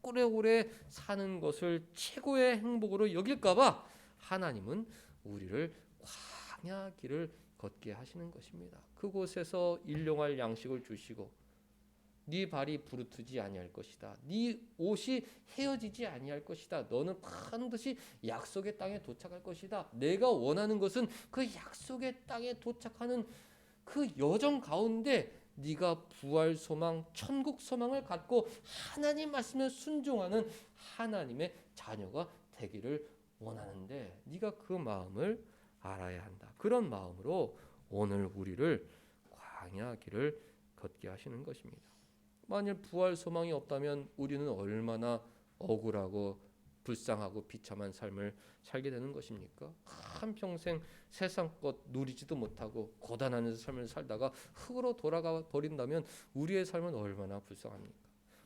오래오래 사는 것을 최고의 행복으로 여길까봐 하나님은 우리를 광야 길을 걷게 하시는 것입니다. 그곳에서 일용할 양식을 주시고 네 발이 부르트지 아니할 것이다. 네 옷이 헤어지지 아니할 것이다. 너는 반드시 약속의 땅에 도착할 것이다. 내가 원하는 것은 그 약속의 땅에 도착하는 그 여정 가운데 네가 부활 소망, 천국 소망을 갖고 하나님 말씀에 순종하는 하나님의 자녀가 되기를 원하는데 네가 그 마음을 알아야 한다. 그런 마음으로 오늘 우리를 광야 길을 걷게 하시는 것입니다. 만일 부활 소망이 없다면 우리는 얼마나 억울하고 불쌍하고 비참한 삶을 살게 되는 것입니까? 한평생 세상 것 누리지도 못하고 고단한 삶을 살다가 흙으로 돌아가 버린다면 우리의 삶은 얼마나 불쌍합니까?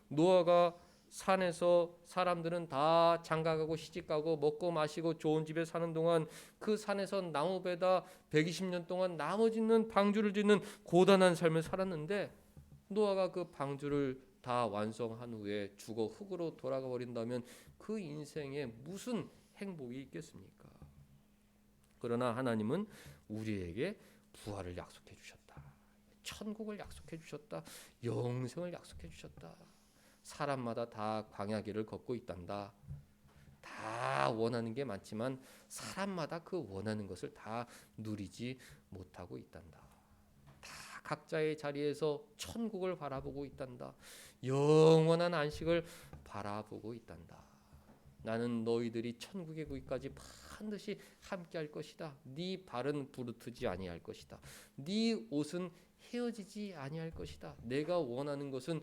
노아가 산에서 사람들은 다 장가가고 시집가고 먹고 마시고 좋은 집에 사는 동안 그 산에서 나무배다 120년 동안 나무 짓는 방주를 짓는 고단한 삶을 살았는데 노아가 그 방주를 다 완성한 후에 죽어 흙으로 돌아가 버린다면 그 인생에 무슨 행복이 있겠습니까? 그러나 하나님은 우리에게 부활을 약속해 주셨다. 천국을 약속해 주셨다. 영생을 약속해 주셨다. 사람마다 다 광야길을 걷고 있단다. 다 원하는 게 많지만 사람마다 그 원하는 것을 다 누리지 못하고 있단다. 각자의 자리에서 천국을 바라보고 있단다. 영원한 안식을 바라보고 있단다. 나는 너희들이 천국의 구기까지 반드시 함께할 것이다. 네 발은 부르트지 아니할 것이다. 네 옷은 헤어지지 아니할 것이다. 내가 원하는 것은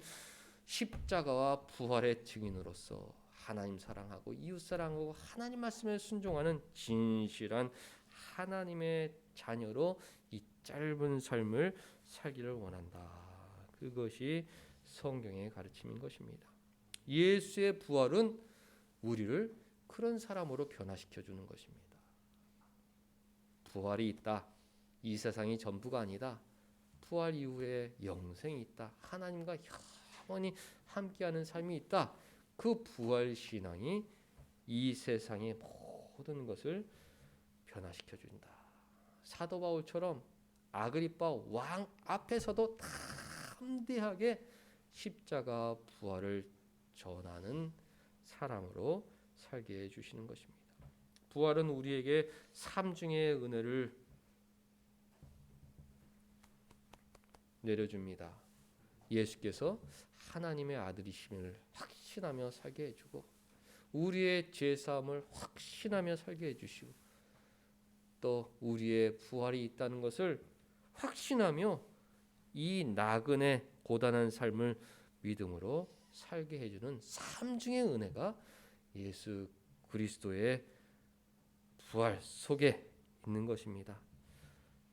십자가와 부활의 증인으로서 하나님 사랑하고 이웃 사랑하고 하나님 말씀에 순종하는 진실한 하나님의 자녀로 이 짧은 삶을 살기를 원한다. 그것이 성경의 가르침인 것입니다. 예수의 부활은 우리를 그런 사람으로 변화시켜 주는 것입니다. 부활이 있다. 이 세상이 전부가 아니다. 부활 이후에 영생이 있다. 하나님과 영원히 함께하는 삶이 있다. 그 부활 신앙이 이 세상의 모든 것을 변화시켜 준다. 사도 바울처럼 아그리빠 왕 앞에서도 담대하게 십자가 부활을 전하는 사람으로 살게 해 주시는 것입니다. 부활은 우리에게 삼중의 은혜를 내려줍니다. 예수께서 하나님의 아들이심을 확신하며 살게 해주고 우리의 죄사함을 확신하며 살게 해주시고 또 우리의 부활이 있다는 것을 확신하며 이 나그네 고단한 삶을 믿음으로 살게 해주는 삼중의 은혜가 예수 그리스도의 부활 속에 있는 것입니다.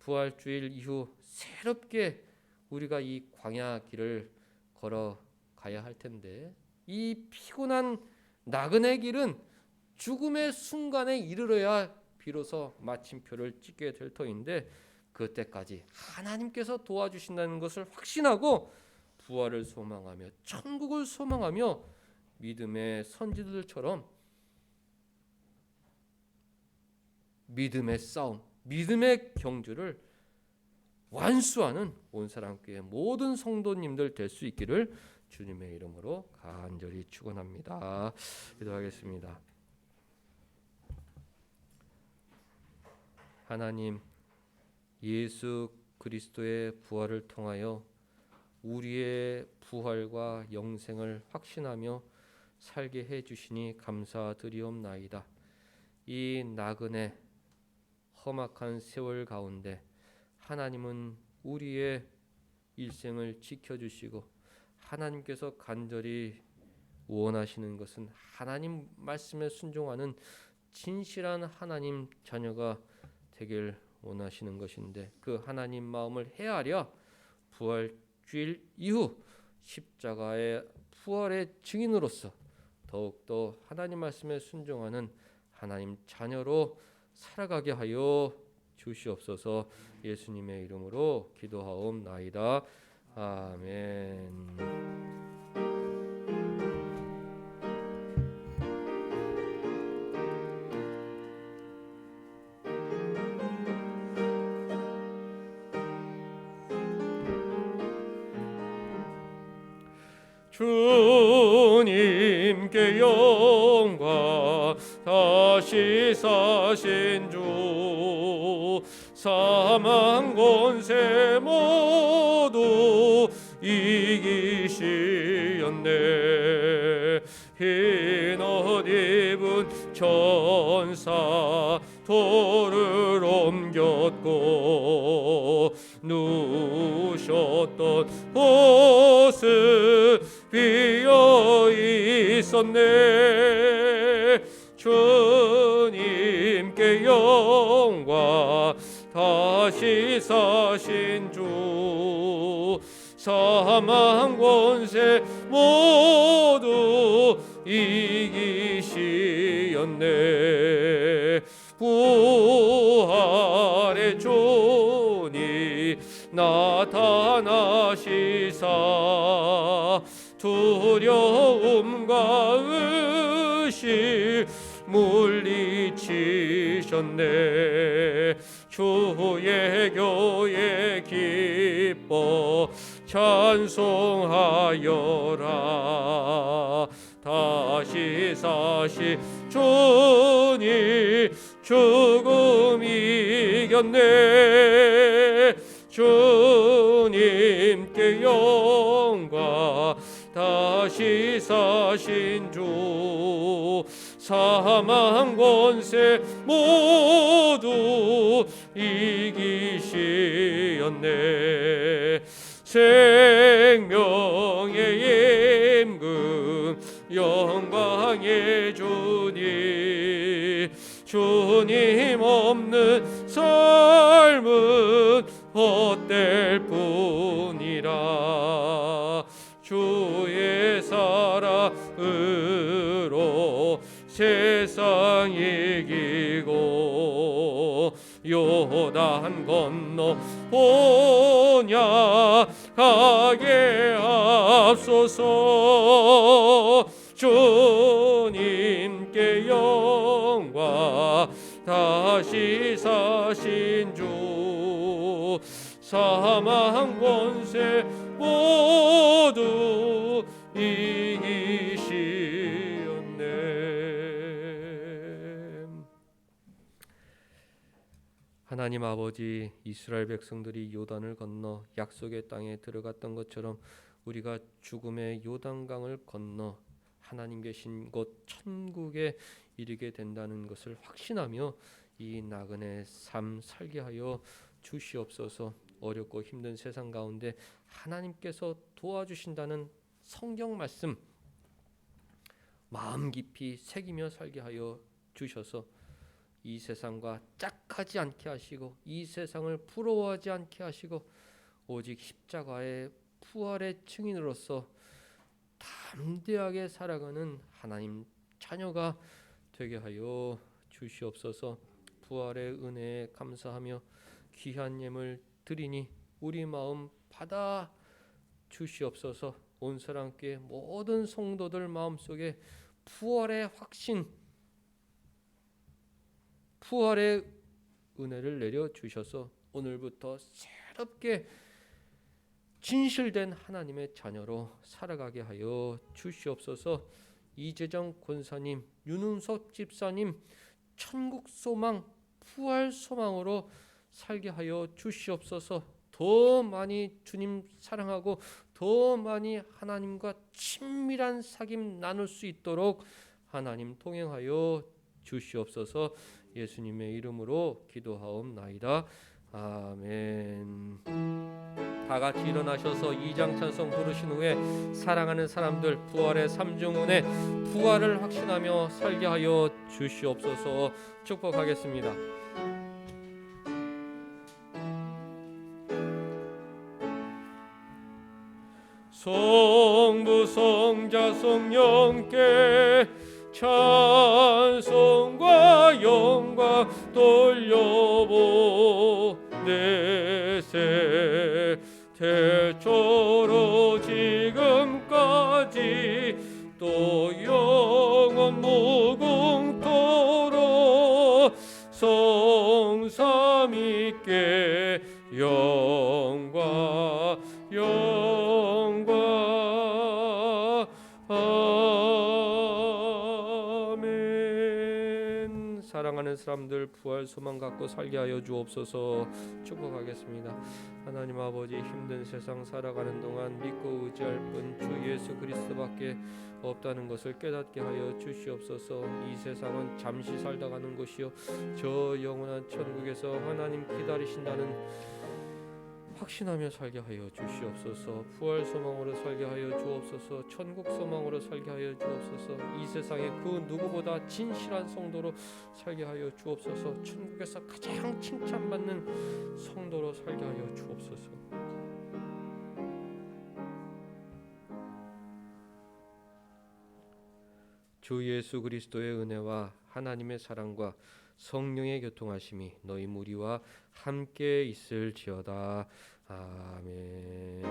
부활주일 이후 새롭게 우리가 이 광야 길을 걸어가야 할 텐데 이 피곤한 나그네 길은 죽음의 순간에 이르러야 비로소 마침표를 찍게 될 터인데 그때까지 하나님께서 도와주신다는 것을 확신하고 부활을 소망하며 천국을 소망하며 믿음의 선지들처럼 믿음의 싸움, 믿음의 경주를 완수하는 온 사람교회 모든 성도님들 될 수 있기를 주님의 이름으로 간절히 축원합니다. 기도하겠습니다. 하나님, 예수 그리스도의 부활을 통하여 우리의 부활과 영생을 확신하며 살게 해 주시니 감사드리옵나이다. 이 나그네 험악한 세월 가운데 하나님은 우리의 일생을 지켜주시고 하나님께서 간절히 원하시는 것은 하나님 말씀에 순종하는 진실한 하나님 자녀가 되길 원하시는 것인데 그 하나님 마음을 헤아려 부활주일 이후 십자가의 부활의 증인으로서 더욱더 하나님 말씀에 순종하는 하나님 자녀로 살아가게 하여 주시옵소서. 예수님의 이름으로 기도하옵나이다. 아멘. 주님께 영광 다시 사신 주 사망 권세 모두 이기시었네. 흰 옷 입은 천사 돌을 옮겼고 누우셨던 곳은 비어 있었네. 주님께 영광 다시 사신 주 사망 권세 모두 이기시었네. 부활의 주님 나타나시사 두려움과 의심 물리치셨네. 주의 교회 기뻐 찬송하여라. 다시 사시 주님 죽음 이겼네. 주님께 영광 다시 사신 주 사망 권세 모두 이기시었네. 주님 없는 삶은 헛될 뿐이라. 주의 사랑으로 세상 이기고 요단 건너 번약하게 앞소서. 주님께 영광, 다시 사신 주 사망 권세 모두 이기시었네. 하나님 아버지, 이스라엘 백성들이 요단을 건너 약속의 땅에 들어갔던 것처럼 우리가 죽음의 요단강을 건너 하나님 계신 곳 천국에 이르게 된다는 것을 확신하며 이 나그네 삶 살게 하여 주시옵소서. 어렵고 힘든 세상 가운데 하나님께서 도와주신다는 성경 말씀 마음 깊이 새기며 살게 하여 주셔서 이 세상과 짝하지 않게 하시고 이 세상을 부러워하지 않게 하시고 오직 십자가의 부활의 증인으로서 담대하게 살아가는 하나님 자녀가 되게 하여 주시옵소서. 부활의 은혜에 감사하며 귀한 예물 드리니 우리 마음 받아 주시옵소서. 온사랑교회 모든 성도들 마음속에 부활의 확신, 부활의 은혜를 내려 주셔서 오늘부터 새롭게 진실된 하나님의 자녀로 살아가게 하여 주시옵소서. 이재정 권사님, 윤은석 집사님 천국 소망, 부활 소망으로 살게 하여 주시옵소서. 더 많이 주님 사랑하고 더 많이 하나님과 친밀한 사귐 나눌 수 있도록 하나님 통행하여 주시옵소서. 예수님의 이름으로 기도하옵나이다. 아멘. 다 같이 일어나셔서 2장 찬송 부르신 후에 사랑하는 사람들 부활의 삼중은혜 부활을 확신하며 살게 하여 주시옵소서. 축복하겠습니다. 성부 성자 성령께 찬송과 영광 돌려보내세. 태초로 지금까지 또 영원 무궁토록 성삼위께 영광 아멘. 사랑하는 사람들 부활 소망 갖고 살게 하여 주옵소서. 축복하겠습니다. 하나님 아버지, 힘든 세상 살아가는 동안 믿고 의지할 분 주 예수 그리스도밖에 없다는 것을 깨닫게 하여 주시옵소서. 이 세상은 잠시 살다 가는 곳이요 저 영원한 천국에서 하나님 기다리신다는 확신하며 살게 하여 주시옵소서. 부활 소망으로 살게 하여 주옵소서. 천국 소망으로 살게 하여 주옵소서. 이 세상에 그 누구보다 진실한 성도로 살게 하여 주옵소서. 천국에서 가장 칭찬받는 성도로 살게 하여 주옵소서. 주 예수 그리스도의 은혜와 하나님의 사랑과 성령의 교통하심이 너희 무리와 함께 있을지어다. 아멘.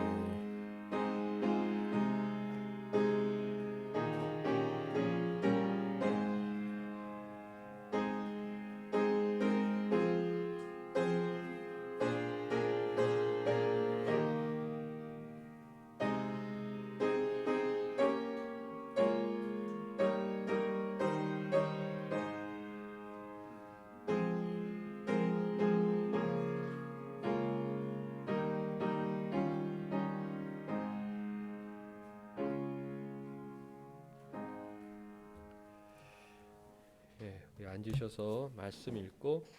우리 앉으셔서 말씀 읽고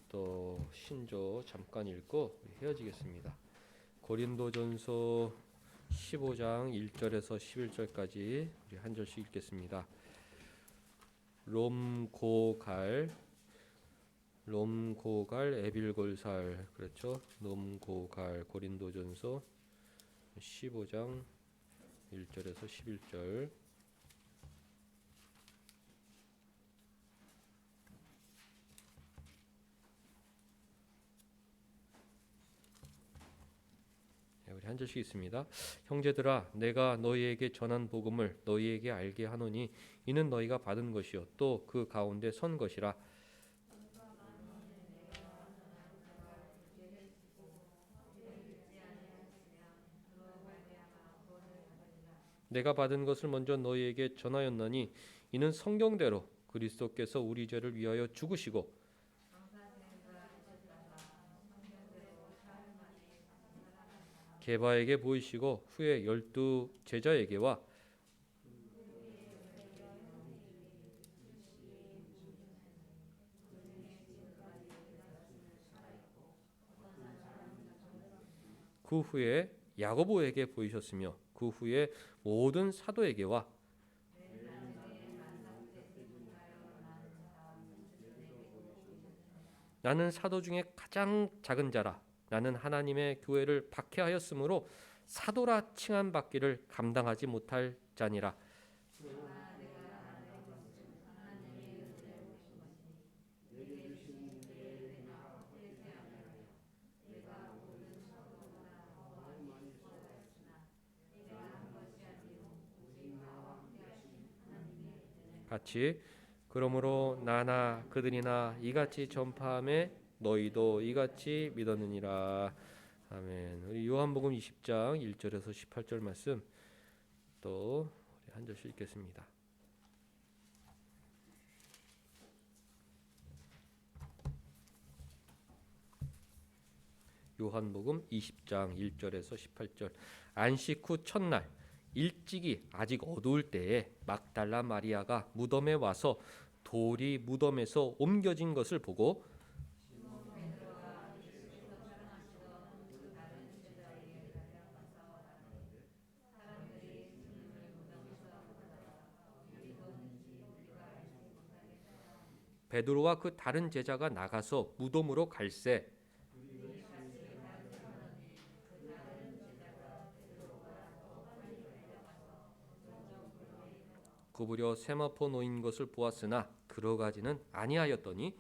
또 신조 잠깐 읽고 헤어지겠습니다. 고린도전서 15장 1절에서 11절까지 우리 한 절씩 읽겠습니다. 롬고갈 에빌골살 그렇죠. 롬고갈 고린도전서 15장 1절에서 11절. 우리 한 절씩 있습니다. 형제들아 내가 너희에게 전한 복음을 너희에게 알게 하노니 이는 너희가 받은 것이요 또 그 가운데 선 것이라. 내가 받은 것을 먼저 너희에게 전하였나니 이는 성경대로 그리스도께서 우리 죄를 위하여 죽으시고 게바에게 보이시고 후에 12 제자에게와 그 후에 야고보에게 보이셨으며 그 후에 모든 사도에게와 나는 사도 중에 가장 작은 자라. 나는 하나님의 교회를 박해하였으므로 사도라 칭함 받기를 감당하지 못할 자니라. 같이 그러므로 나나 그들이나 이같이 전파함에 너희도 이같이 믿었느니라. 아멘. 우리 요한복음 20장 1절에서 18절 말씀 또 한 절씩 읽겠습니다. 요한복음 20장 1절에서 18절. 안식 후 첫날 일찍이 아직 어두울 때에 막달라 마리아가 무덤에 와서 돌이 무덤에서 옮겨진 것을 보고 베드로와 그 다른 제자가 나가서 무덤으로 갈새 구부려 세마포 놓인 것을 보았으나 들어가지는 아니하였더니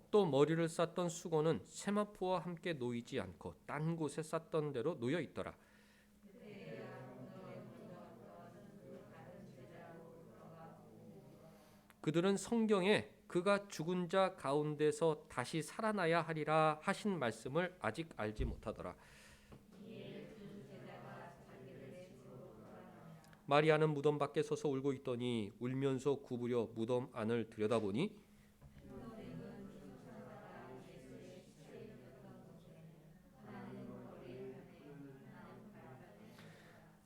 또 머리를 쌌던 수건은 세마포와 함께 놓이지 않고 딴 곳에 쌌던 대로 놓여 있더라. 그들은 성경에 그가 죽은 자 가운데서 다시 살아나야 하리라 하신 말씀을 아직 알지 못하더라. 마리아는 무덤 밖에 서서 울고 있더니 울면서 구부려 무덤 안을 들여다보니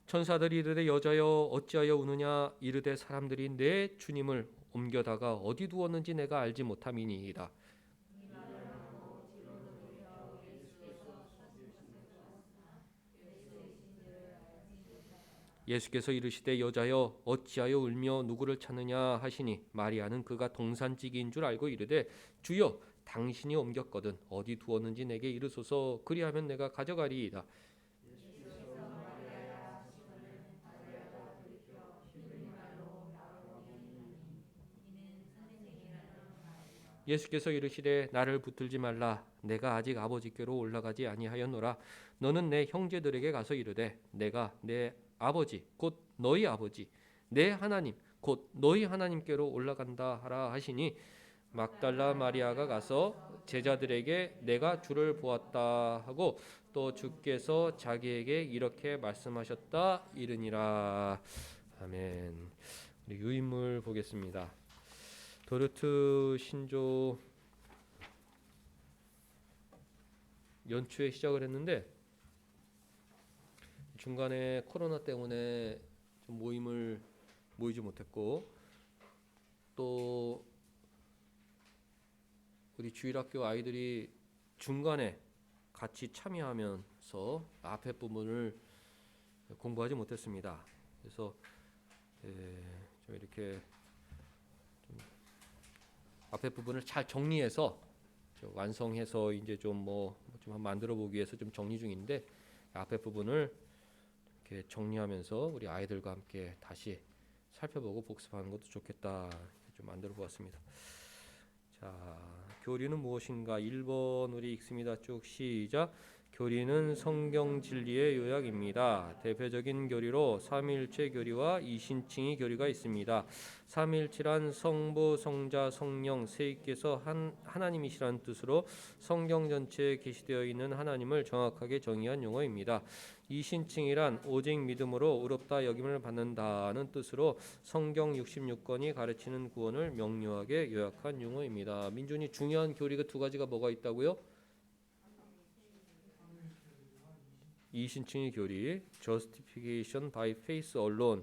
천사들이 이르되 여자여 어찌하여 우느냐 이르되 사람들이 내 주님을 옮겨다가 어디 두었는지 내가 알지 못함이니이다. 예수께서 이르시되 여자여 어찌하여 울며 누구를 찾느냐 하시니 마리아는 그가 동산지기인 줄 알고 이르되 주여 당신이 옮겼거든 어디 두었는지 내게 이르소서 그리하면 내가 가져가리이다. 예수께서 이르시되 나를 붙들지 말라 내가 아직 아버지께로 올라가지 아니하였노라. 너는 내 형제들에게 가서 이르되 내가 내 아버지 곧 너희 아버지 내 하나님 곧 너희 하나님께로 올라간다 하라 하시니 막달라 마리아가 가서 제자들에게 내가 주를 보았다 하고 또 주께서 자기에게 이렇게 말씀하셨다 이르니라. 아멘. 우리 유인물 보겠습니다. 도르트 신조 연초에 시작을 했는데 중간에 코로나 때문에 좀 모임을 모이지 못했고 또 우리 주일학교 아이들이 중간에 같이 참여하면서 앞에 부분을 공부하지 못했습니다. 그래서 좀 이렇게 좀 앞에 부분을 잘 정리해서 좀 완성해서 이제 좀 좀 만들어 보기 위해서 좀 정리 중인데, 앞에 부분을 이렇게 정리하면서 우리 아이들과 함께 다시 살펴보고 복습하는 것도 좋겠다. 좀 만들어 보았습니다. 자, 교리는 무엇인가? 1번 우리 읽습니다. 쭉 시작. 교리는 성경 진리의 요약입니다. 대표적인 교리로 삼위일체 교리와 이신칭의 교리가 있습니다. 삼위일체란 성부, 성자, 성령 세위께서 하나님이시라는 뜻으로 성경 전체에 계시되어 있는 하나님을 정확하게 정의한 용어입니다. 이신칭이란 오직 믿음으로 의롭다 여김을 받는다는 뜻으로 성경 66권이 가르치는 구원을 명료하게 요약한 용어입니다. 민준이 중요한 교리가 두 가지가 뭐가 있다고요? 이신칭의 교리, Justification by Faith alone,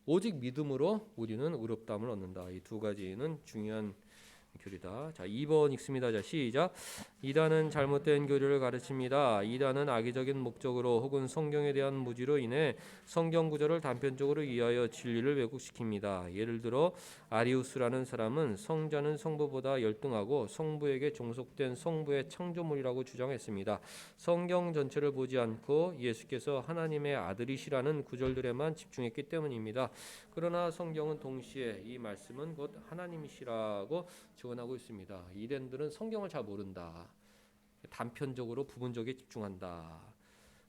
오직 믿음으로 우리는 의롭다함을 얻는다. 이 두 가지는 중요한 교리다. 자, 2번 읽습니다. 자, 시작. 이단은 잘못된 교리를 가르칩니다. 이단은 악의적인 목적으로 혹은 성경에 대한 무지로 인해 성경 구절을 단편적으로 이해하여 진리를 왜곡시킵니다. 예를 들어 아리우스라는 사람은 성자는 성부보다 열등하고 성부에게 종속된 성부의 창조물이라고 주장했습니다. 성경 전체를 보지 않고 예수께서 하나님의 아들이시라는 구절들에만 집중했기 때문입니다. 그러나 성경은 동시에 이 말씀은 곧 하나님이시라고 증언하고 있습니다. 이단들은 성경을 잘 모른다. 단편적으로 부분적에 집중한다.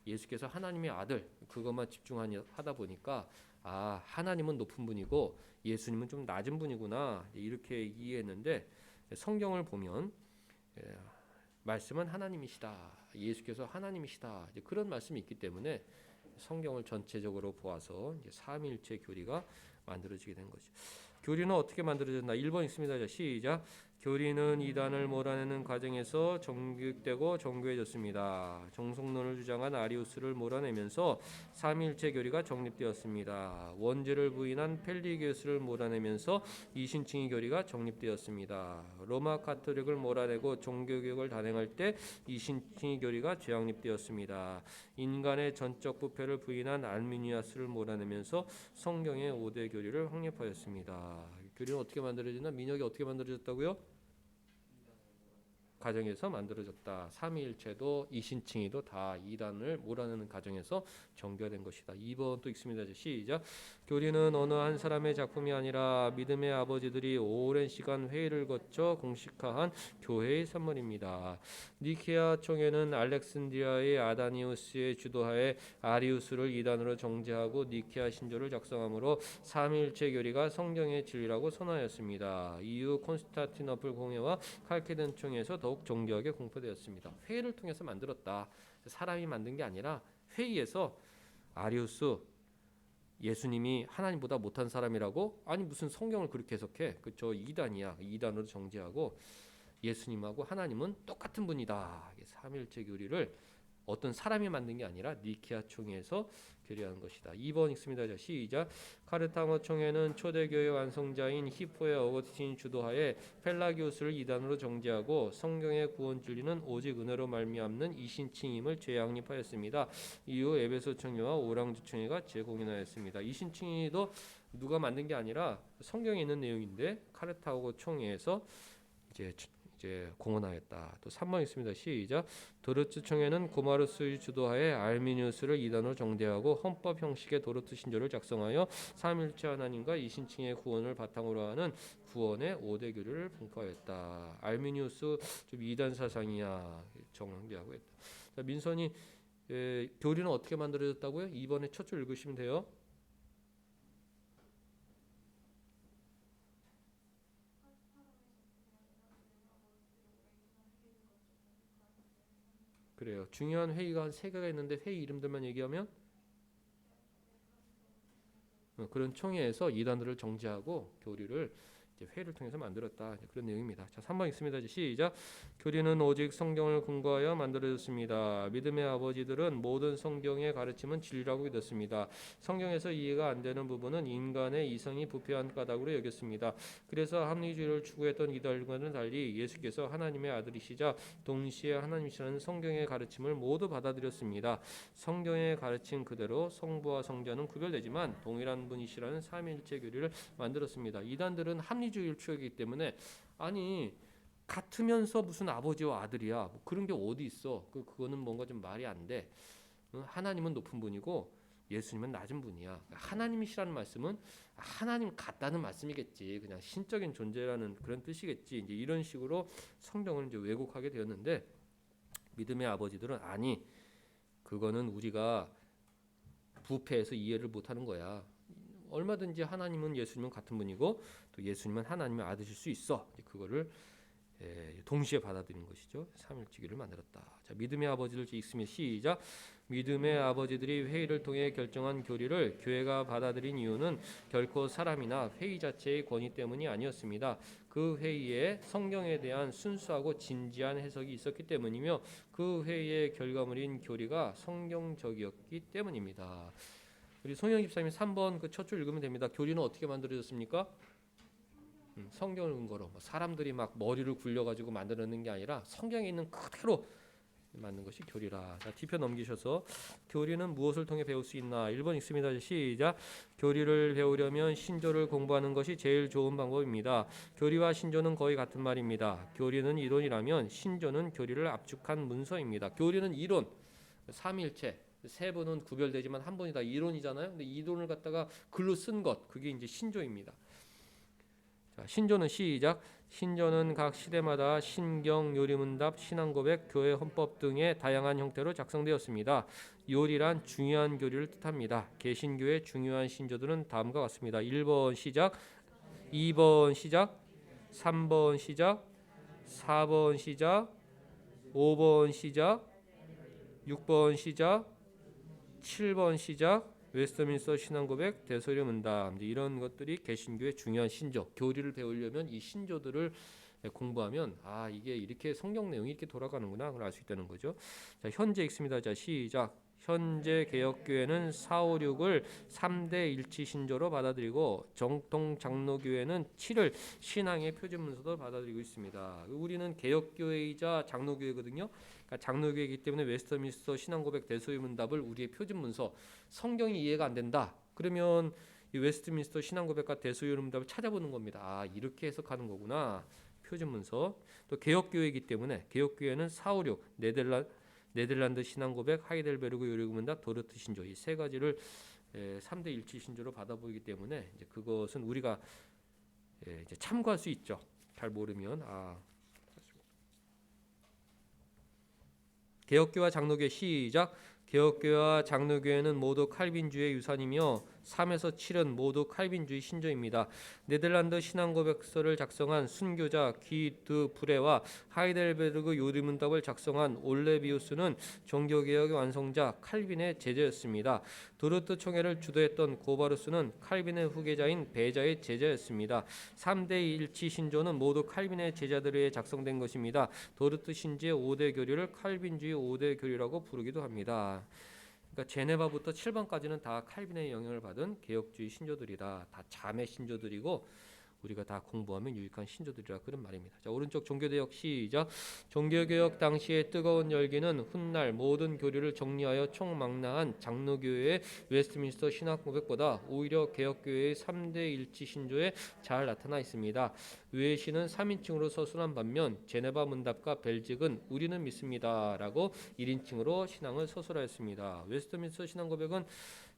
예수께서 하나님의 아들 그것만 집중하다 보니까 하나님은 높은 분이고 예수님은 좀 낮은 분이구나 이렇게 이해했는데, 성경을 보면 말씀은 하나님이시다. 예수께서 하나님이시다. 그런 말씀이 있기 때문에 성경을 전체적으로 보아서 삼위일체 교리가 만들어지게 된 거죠. 교리는 어떻게 만들어졌나? 1번 있습니다. 자, 시작. 교리는 이단을 몰아내는 과정에서 정립되고 정교해졌습니다. 정속론을 주장한 아리우스를 몰아내면서 삼위일체 교리가 정립되었습니다. 원죄를 부인한 펠리기우스를 몰아내면서 이신칭의 교리가 정립되었습니다. 로마 가톨릭을 몰아내고 종교개혁을 단행할 때 이신칭의 교리가 재확립되었습니다. 인간의 전적 부패를 부인한 알미니아스를 몰아내면서 성경의 5대 교리를 확립하였습니다. 교리는 어떻게 만들어졌나? 민혁이 어떻게 만들어졌다고요? 가정에서 만들어졌다. 삼위일체도 이신칭의도 다 이단을 몰아내는 과정에서 정교된 것이다. 2번 또 읽습니다. 시작. 교리는 어느 한 사람의 작품이 아니라 믿음의 아버지들이 오랜 시간 회의를 거쳐 공식화한 교회의 산물입니다. 니케아 총회는 알렉산드리아의 아다니우스의 주도하에 아리우스를 이단으로 정죄하고 니케아 신조를 작성하므로 삼위일체 교리가 성경의 진리라고 선언하였습니다. 이후 콘스탄티노플 공회와 칼케돈 총회에서 더욱 정교하게 공포되었습니다. 회의를 통해서 만들었다. 사람이 만든 게 아니라 회의에서 아리우스 예수님이 하나님보다 못한 사람이라고, 아니 무슨 성경을 그렇게 해석해? 그저 이단이야. 이단으로 정죄하고 예수님하고 하나님은 똑같은 분이다. 삼위일체 교리를 어떤 사람이 만든 게 아니라 니케아 총회에서 교리하는 것이다. 2번 읽습니다. 자, 시작. 카르타고 총회는 초대교회 완성자인 히포의 어거스틴 주도하에 펠라기우스를 이단으로 정죄하고 성경의 구원 진리는 오직 은혜로 말미암는 이신칭임을 재확립하였습니다. 이후 에베소 총회와 오랑주 총회가 재공인하였습니다. 이신칭이도 누가 만든 게 아니라 성경에 있는 내용인데 카르타고 총회에서 이제 공헌하였다. 또 3번 있습니다. 시작. 도르트 총회는 고마르스 주도하에 알미니우스를 이단으로 정죄하고 헌법 형식의 도르트 신조를 작성하여 삼위일체 하나님과 이신칭의 구원을 바탕으로 하는 구원의 5대 교리를 분포하였다. 알미니우스 좀 이단 사상이야 정죄하고 했다. 자, 민선이 교리는 어떻게 만들어졌다고요? 2번에 첫 줄 읽으시면 돼요. 그래요. 중요한 회의가 한 3개가 있는데 회의 이름들만 얘기하면 그런 총회에서 이단들을 정죄하고 교리를 이제 회의를 통해서 만들었다. 그런 내용입니다. 자, 3번 읽습니다. 이제 시작. 교리는 오직 성경을 근거하여 만들어졌습니다. 믿음의 아버지들은 모든 성경의 가르침은 진리라고 믿었습니다. 성경에서 이해가 안 되는 부분은 인간의 이성이 부패한 까닭으로 여겼습니다. 그래서 합리주의를 추구했던 이들과는 달리 예수께서 하나님의 아들이시자 동시에 하나님이시라는 성경의 가르침을 모두 받아들였습니다. 성경의 가르침 그대로 성부와 성자는 구별되지만 동일한 분이시라는 삼위일체 교리를 만들었습니다. 이단들은 합리주의를 추구하기 때문에 아니 같으면서 무슨 아버지와 아들이야 뭐 그런 게 어디 있어? 그거는 뭔가 좀 말이 안 돼. 하나님은 높은 분이고 예수님은 낮은 분이야. 하나님이시라는 말씀은 하나님 같다는 말씀이겠지. 그냥 신적인 존재라는 그런 뜻이겠지. 이제 이런 식으로 성경을 이제 왜곡하게 되었는데 믿음의 아버지들은 아니 그거는 우리가 부패해서 이해를 못하는 거야. 얼마든지 하나님은 예수님은 같은 분이고 또 예수님은 하나님의 아들일 수 있어. 그거를 동시에 받아들인 것이죠. 삼일체교를 만들었다. 자, 믿음의 아버지들 읽으면 시작. 믿음의 아버지들이 회의를 통해 결정한 교리를 교회가 받아들인 이유는 결코 사람이나 회의 자체의 권위 때문이 아니었습니다. 그 회의에 성경에 대한 순수하고 진지한 해석이 있었기 때문이며 그 회의의 결과물인 교리가 성경적이었기 때문입니다. 우리 송영 집사님이 3번 그 첫 줄 읽으면 됩니다. 교리는 어떻게 만들어졌습니까? 성경을 근거로 사람들이 막 머리를 굴려가지고 만들어낸 게 아니라 성경에 있는 그대로 만든 것이 교리라. 자, 뒤편 넘기셔서 교리는 무엇을 통해 배울 수 있나? 1번 읽습니다. 시작. 교리를 배우려면 신조를 공부하는 것이 제일 좋은 방법입니다. 교리와 신조는 거의 같은 말입니다. 교리는 이론이라면 신조는 교리를 압축한 문서입니다. 교리는 이론, 삼위일체 세 번은 구별되지만 한 번이 다 이론이잖아요. 근데 이론을 갖다가 글로 쓴 것, 그게 이제 신조입니다. 자, 신조는 시작. 신조는 각 시대마다 신경, 요리문답, 신앙고백, 교회 헌법 등의 다양한 형태로 작성되었습니다. 요리란 중요한 교리를 뜻합니다. 개신교의 중요한 신조들은 다음과 같습니다. 1번 시작, 2번 시작, 3번 시작, 4번 시작, 5번 시작, 6번 시작, 7번 시작, 웨스트민스터 신앙고백, 대소리 문답, 이런 것들이 개신교의 중요한 신조. 교리를 배우려면 이 신조들을 공부하면 아 이게 이렇게 성경 내용이 이렇게 돌아가는구나 그걸 알 수 있다는 거죠. 자, 현재 읽습니다. 자, 시작. 현재 개혁교회는 4, 5, 6을 3대 일치 신조로 받아들이고 정통 장로교회는 7을 신앙의 표준 문서로 받아들이고 있습니다. 우리는 개혁교회이자 장로교회거든요. 그러니까 장로교회이기 때문에 웨스트민스터 신앙고백 대소위 문답을 우리의 표준 문서, 성경이 이해가 안 된다. 그러면 이 웨스트민스터 신앙고백과 대소위 문답을 찾아보는 겁니다. 아 이렇게 해석하는 거구나. 표준 문서. 또 개혁교회이기 때문에 개혁교회는 4, 5, 6 네덜란드 신앙고백, 하이델베르그 요리문답, 도르트 신조 이 세 가지를 3대 일치 신조로 받아보기 때문에 이제 그것은 우리가 이제 참고할 수 있죠. 잘 모르면 개혁교회와 장로교회 시작. 개혁교회와 장로교회는 모두 칼빈주의 유산이며 3에서 7은 모두 칼빈주의 신조입니다. 네덜란드 신앙고백서를 작성한 순교자 기드 브레와 하이델베르그 요리문답을 작성한 올레비우스는 종교개혁의 완성자 칼빈의 제자였습니다. 도르트 총회를 주도했던 고바루스는 칼빈의 후계자인 베자의 제자였습니다. 3대 일치 신조는 모두 칼빈의 제자들에 의해 작성된 것입니다. 도르트 신지의 5대 교리를 칼빈주의 5대 교리라고 부르기도 합니다. 그러니까 제네바부터 7번까지는 다 칼빈의 영향을 받은 개혁주의 신조들이다. 다 자매 신조들이고 우리가 다 공부하면 유익한 신조들이라 그런 말입니다. 자, 오른쪽 종교개혁 시작. 종교개혁 당시의 뜨거운 열기는 훗날 모든 교리를 정리하여 총망라한 장로교회의 웨스트민스터 신학고백보다 오히려 개혁교회의 3대 일치 신조에 잘 나타나 있습니다. 외신은 3인칭으로 서술한 반면 제네바 문답과 벨직은 우리는 믿습니다 라고 1인칭으로 신앙을 서술하였습니다. 웨스트민스터 신앙고백은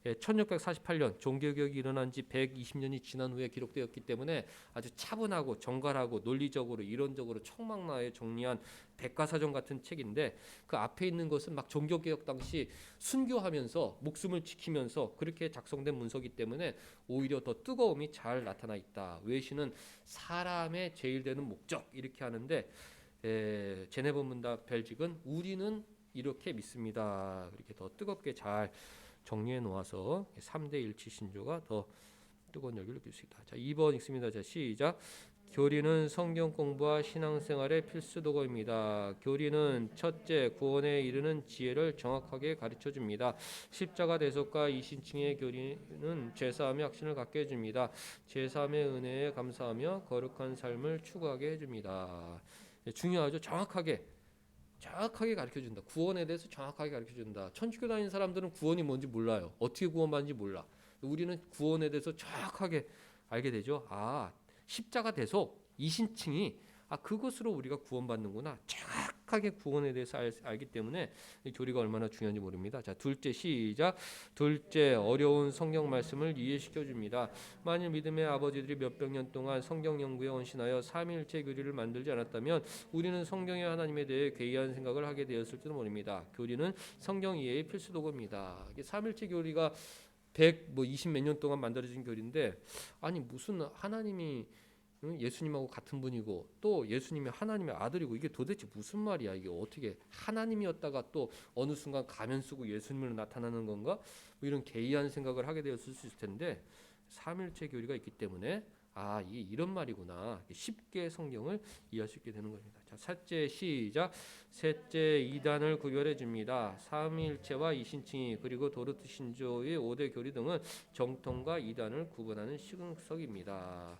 1648년 종교개혁이 일어난 지 120년이 지난 후에 기록되었기 때문에 아주 차분하고 정갈하고 논리적으로 이론적으로 총망라에 정리한 백과사전 같은 책인데 그 앞에 있는 것은 막 종교개혁 당시 순교하면서 목숨을 지키면서 그렇게 작성된 문서이기 때문에 오히려 더 뜨거움이 잘 나타나 있다. 외신은 사람의 제일 되는 목적 이렇게 하는데 제네바 문답 벨직은 우리는 이렇게 믿습니다. 이렇게 더 뜨겁게 잘 정리해 놓아서 3대 일치 신조가 더 뜨거운 열기를 느낄 수 있다. 자, 2번 읽습니다. 자, 시작. 교리는 성경 공부와 신앙생활의 필수 도구입니다. 교리는 첫째, 구원에 이르는 지혜를 정확하게 가르쳐 줍니다. 십자가 대속과 이신칭의 교리는 죄사함의 확신을 갖게 해줍니다. 죄사함의 은혜에 감사하며 거룩한 삶을 추구하게 해줍니다. 중요하죠. 정확하게 가르쳐 준다. 구원에 대해서 정확하게 가르쳐 준다. 천주교 다니는 사람들은 구원이 뭔지 몰라요. 어떻게 구원받는지 몰라. 우리는 구원에 대해서 정확하게 알게 되죠. 십자가 대속 이신칭이 그것으로 우리가 구원받는구나. 정확하게 구원에 대해서 알기 때문에 이 교리가 얼마나 중요한지 모릅니다. 자, 둘째 시작. 둘째, 어려운 성경 말씀을 이해시켜 줍니다. 만일 믿음의 아버지들이 몇백 년 동안 성경 연구에 헌신하여 삼위일체 교리를 만들지 않았다면 우리는 성경의 하나님에 대해 괴이한 생각을 하게 되었을지도 모릅니다. 교리는 성경 이해의 필수 도구입니다. 이게 삼위일체 교리가 120 몇 년 동안 만들어진 교리인데 무슨 하나님이 예수님하고 같은 분이고 또 예수님이 하나님의 아들이고 이게 도대체 무슨 말이야? 이게 어떻게 하나님이었다가 또 어느 순간 가면 쓰고 예수님으로 나타나는 건가? 뭐 이런 개이한 생각을 하게 되었을 수 있을 텐데 삼일체 교리가 있기 때문에 이게 이런 말이구나. 쉽게 성경을 이해할 수 있게 되는 겁니다. 자, 셋째 시작. 셋째, 이단을 구별해 줍니다. 삼위일체와 이신칭이 그리고 도르트 신조의 5대 교리 등은 정통과 이단을 구분하는 시금석입니다.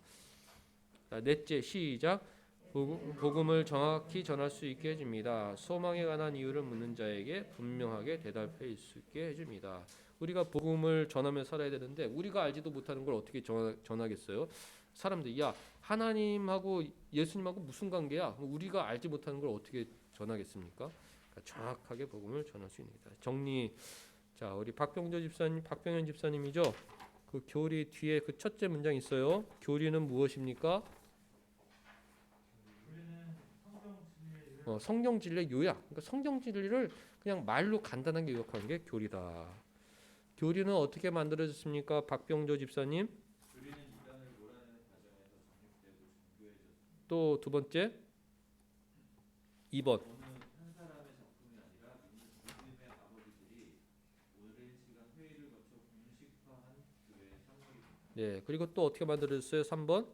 자, 넷째 시작. 복음을 정확히 전할 수 있게 해줍니다. 소망에 관한 이유를 묻는 자에게 분명하게 대답할 수 있게 해줍니다. 우리가 복음을 전하며 살아야 되는데 우리가 알지도 못하는 걸 어떻게 전하겠어요? 사람들이 하나님하고 예수님하고 무슨 관계야? 우리가 알지 못하는 걸 어떻게 전하겠습니까? 그러니까 정확하게 복음을 전할 수 있습니다. 정리. 자, 우리 박병현 집사님이죠. 그 교리 뒤에 그 첫째 문장 있어요. 교리는 무엇입니까? 성경 진리의 요약. 그러니까 성경 진리를 그냥 말로 간단하게 요약하는 게 교리다. 교리는 어떻게 만들어졌습니까, 박병조 집사님? 교리는 이단을 몰아내는 과정에서 정립되고 정교해졌습니다. 또 두 번째, 2번. 어느 한 사람의 작품이 아니라 믿음의 아버지들이 오랜 시간 회의를 거쳐 공식화한 교회의 산물입니다. 네, 그리고 또 어떻게 만들어졌어요? 3번.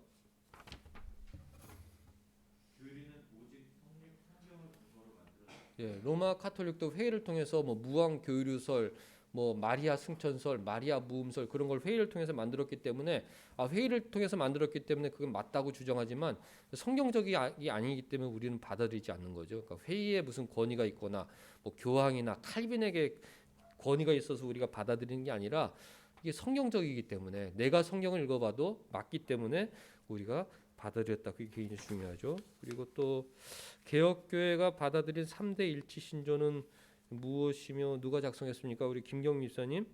교리는 오직 성경을 근거로 만들어졌습니다. 예, 로마 카톨릭도 회의를 통해서 무왕 교류설, 마리아 승천설, 마리아 무음설 그런 걸 회의를 통해서 만들었기 때문에 회의를 통해서 만들었기 때문에 그건 맞다고 주장하지만 성경적이 아니기 때문에 우리는 받아들이지 않는 거죠. 그러니까 회의에 무슨 권위가 있거나 교황이나 칼빈에게 권위가 있어서 우리가 받아들이는 게 아니라 이게 성경적이기 때문에 내가 성경을 읽어봐도 맞기 때문에 우리가 받아들였다. 그게 굉장히 중요하죠. 그리고 또 개혁교회가 받아들인 3대 일치 신조는 무엇이며 누가 작성했습니까? 우리 김경미 집사님.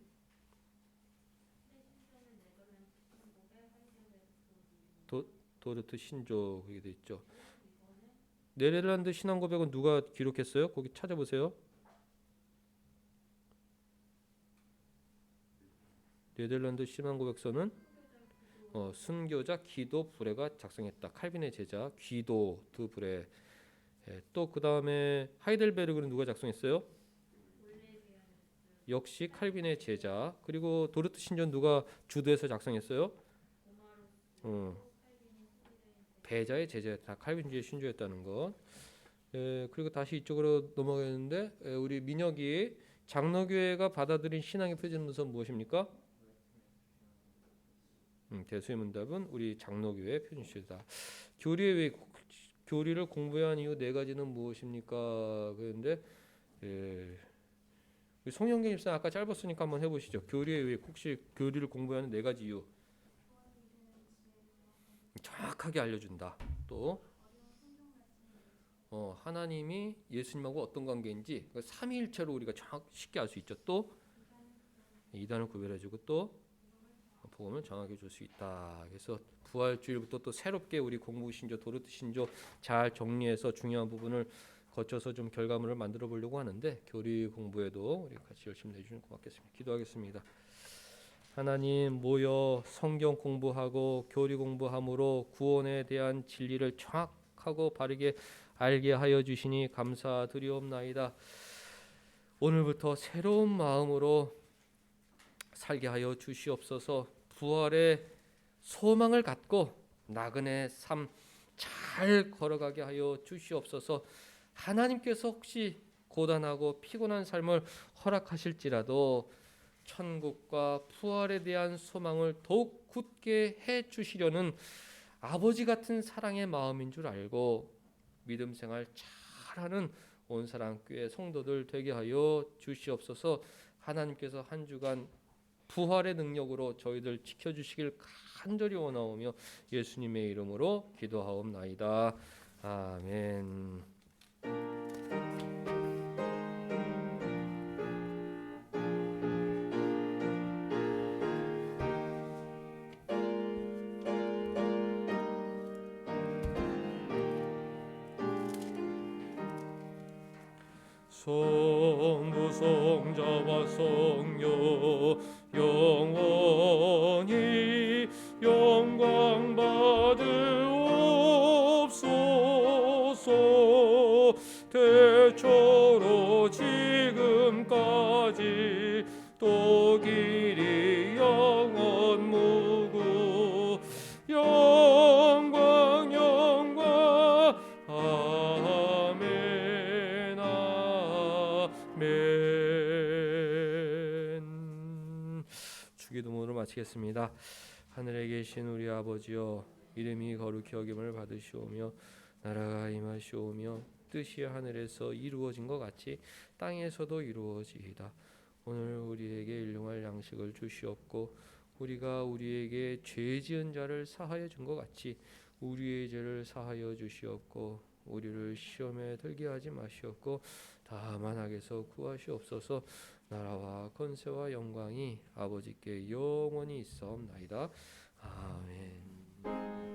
도르트 신조 그게 돼 있죠. 네덜란드 신앙 고백은 누가 기록했어요? 거기 찾아보세요. 네덜란드 신앙 고백서는 순교자 기도 브레가 작성했다. 칼빈의 제자 기도 드 브레. 또 그 다음에 하이델베르그는 누가 작성했어요? 역시 칼빈의 제자. 그리고 도르트 신전 누가 주도해서 작성했어요? 배자의 제자였다. 칼빈주의 신조였다는 것. 그리고 다시 이쪽으로 넘어가겠는데 우리 민혁이 장로교회가 받아들인 신앙의 표준문서는 무엇입니까? 대수의 문답은 우리 장로교회 표준시다. 교리를 공부해야 하는 이유 네 가지는 무엇입니까? 그런데 송영길 집사 아까 짧았으니까 한번 해보시죠. 교리에 의해 혹시 교리를 공부해야 하는 네 가지 이유 정확하게 알려준다. 또 하나님이 예수님하고 어떤 관계인지 삼위일체로 우리가 쉽게 알 수 있죠. 또 이단을 구별해주고 또 복음을 정하게 줄 수 있다. 그래서 부활주일부터 또 새롭게 우리 공부 신조, 도르트 신조 잘 정리해서 중요한 부분을 거쳐서 좀 결과물을 만들어 보려고 하는데 교리 공부에도 우리 같이 열심히 해주시면 고맙겠습니다. 기도하겠습니다. 하나님 모여 성경 공부하고 교리 공부함으로 구원에 대한 진리를 정확하고 바르게 알게 하여 주시니 감사드리옵나이다. 오늘부터 새로운 마음으로 살게 하여 주시옵소서. 부활의 소망을 갖고 나그네 삶 잘 걸어가게 하여 주시옵소서. 하나님께서 혹시 고단하고 피곤한 삶을 허락하실지라도 천국과 부활에 대한 소망을 더욱 굳게 해 주시려는 아버지 같은 사랑의 마음인 줄 알고 믿음 생활 잘하는 온사랑교회 성도들 되게 하여 주시옵소서. 하나님께서 한 주간 부활의 능력으로 저희들 지켜주시길 간절히 원하오며 예수님의 이름으로 기도하옵나이다. 아멘. 성부 성자와 성녀 영원히 영광 받으옵소서. 태초로 지금까지 또 길이 영원 무궁 영광 영광 아멘 아멘. 주기도문으로 마치겠습니다. 하늘에 계신 우리 아버지여, 이름이 거룩히 여김을 받으시오며 나라가 임하시오며 뜻이 하늘에서 이루어진 것 같이 땅에서도 이루어지이다. 오늘 우리에게 일용할 양식을 주시옵고 우리가 우리에게 죄 지은 자를 사하여 준 것 같이 우리의 죄를 사하여 주시옵고 우리를 시험에 들게 하지 마시옵고 다만 악에서 구하시옵소서. 나라와 권세와 영광이 아버지께 영원히 있사옵나이다. 아멘.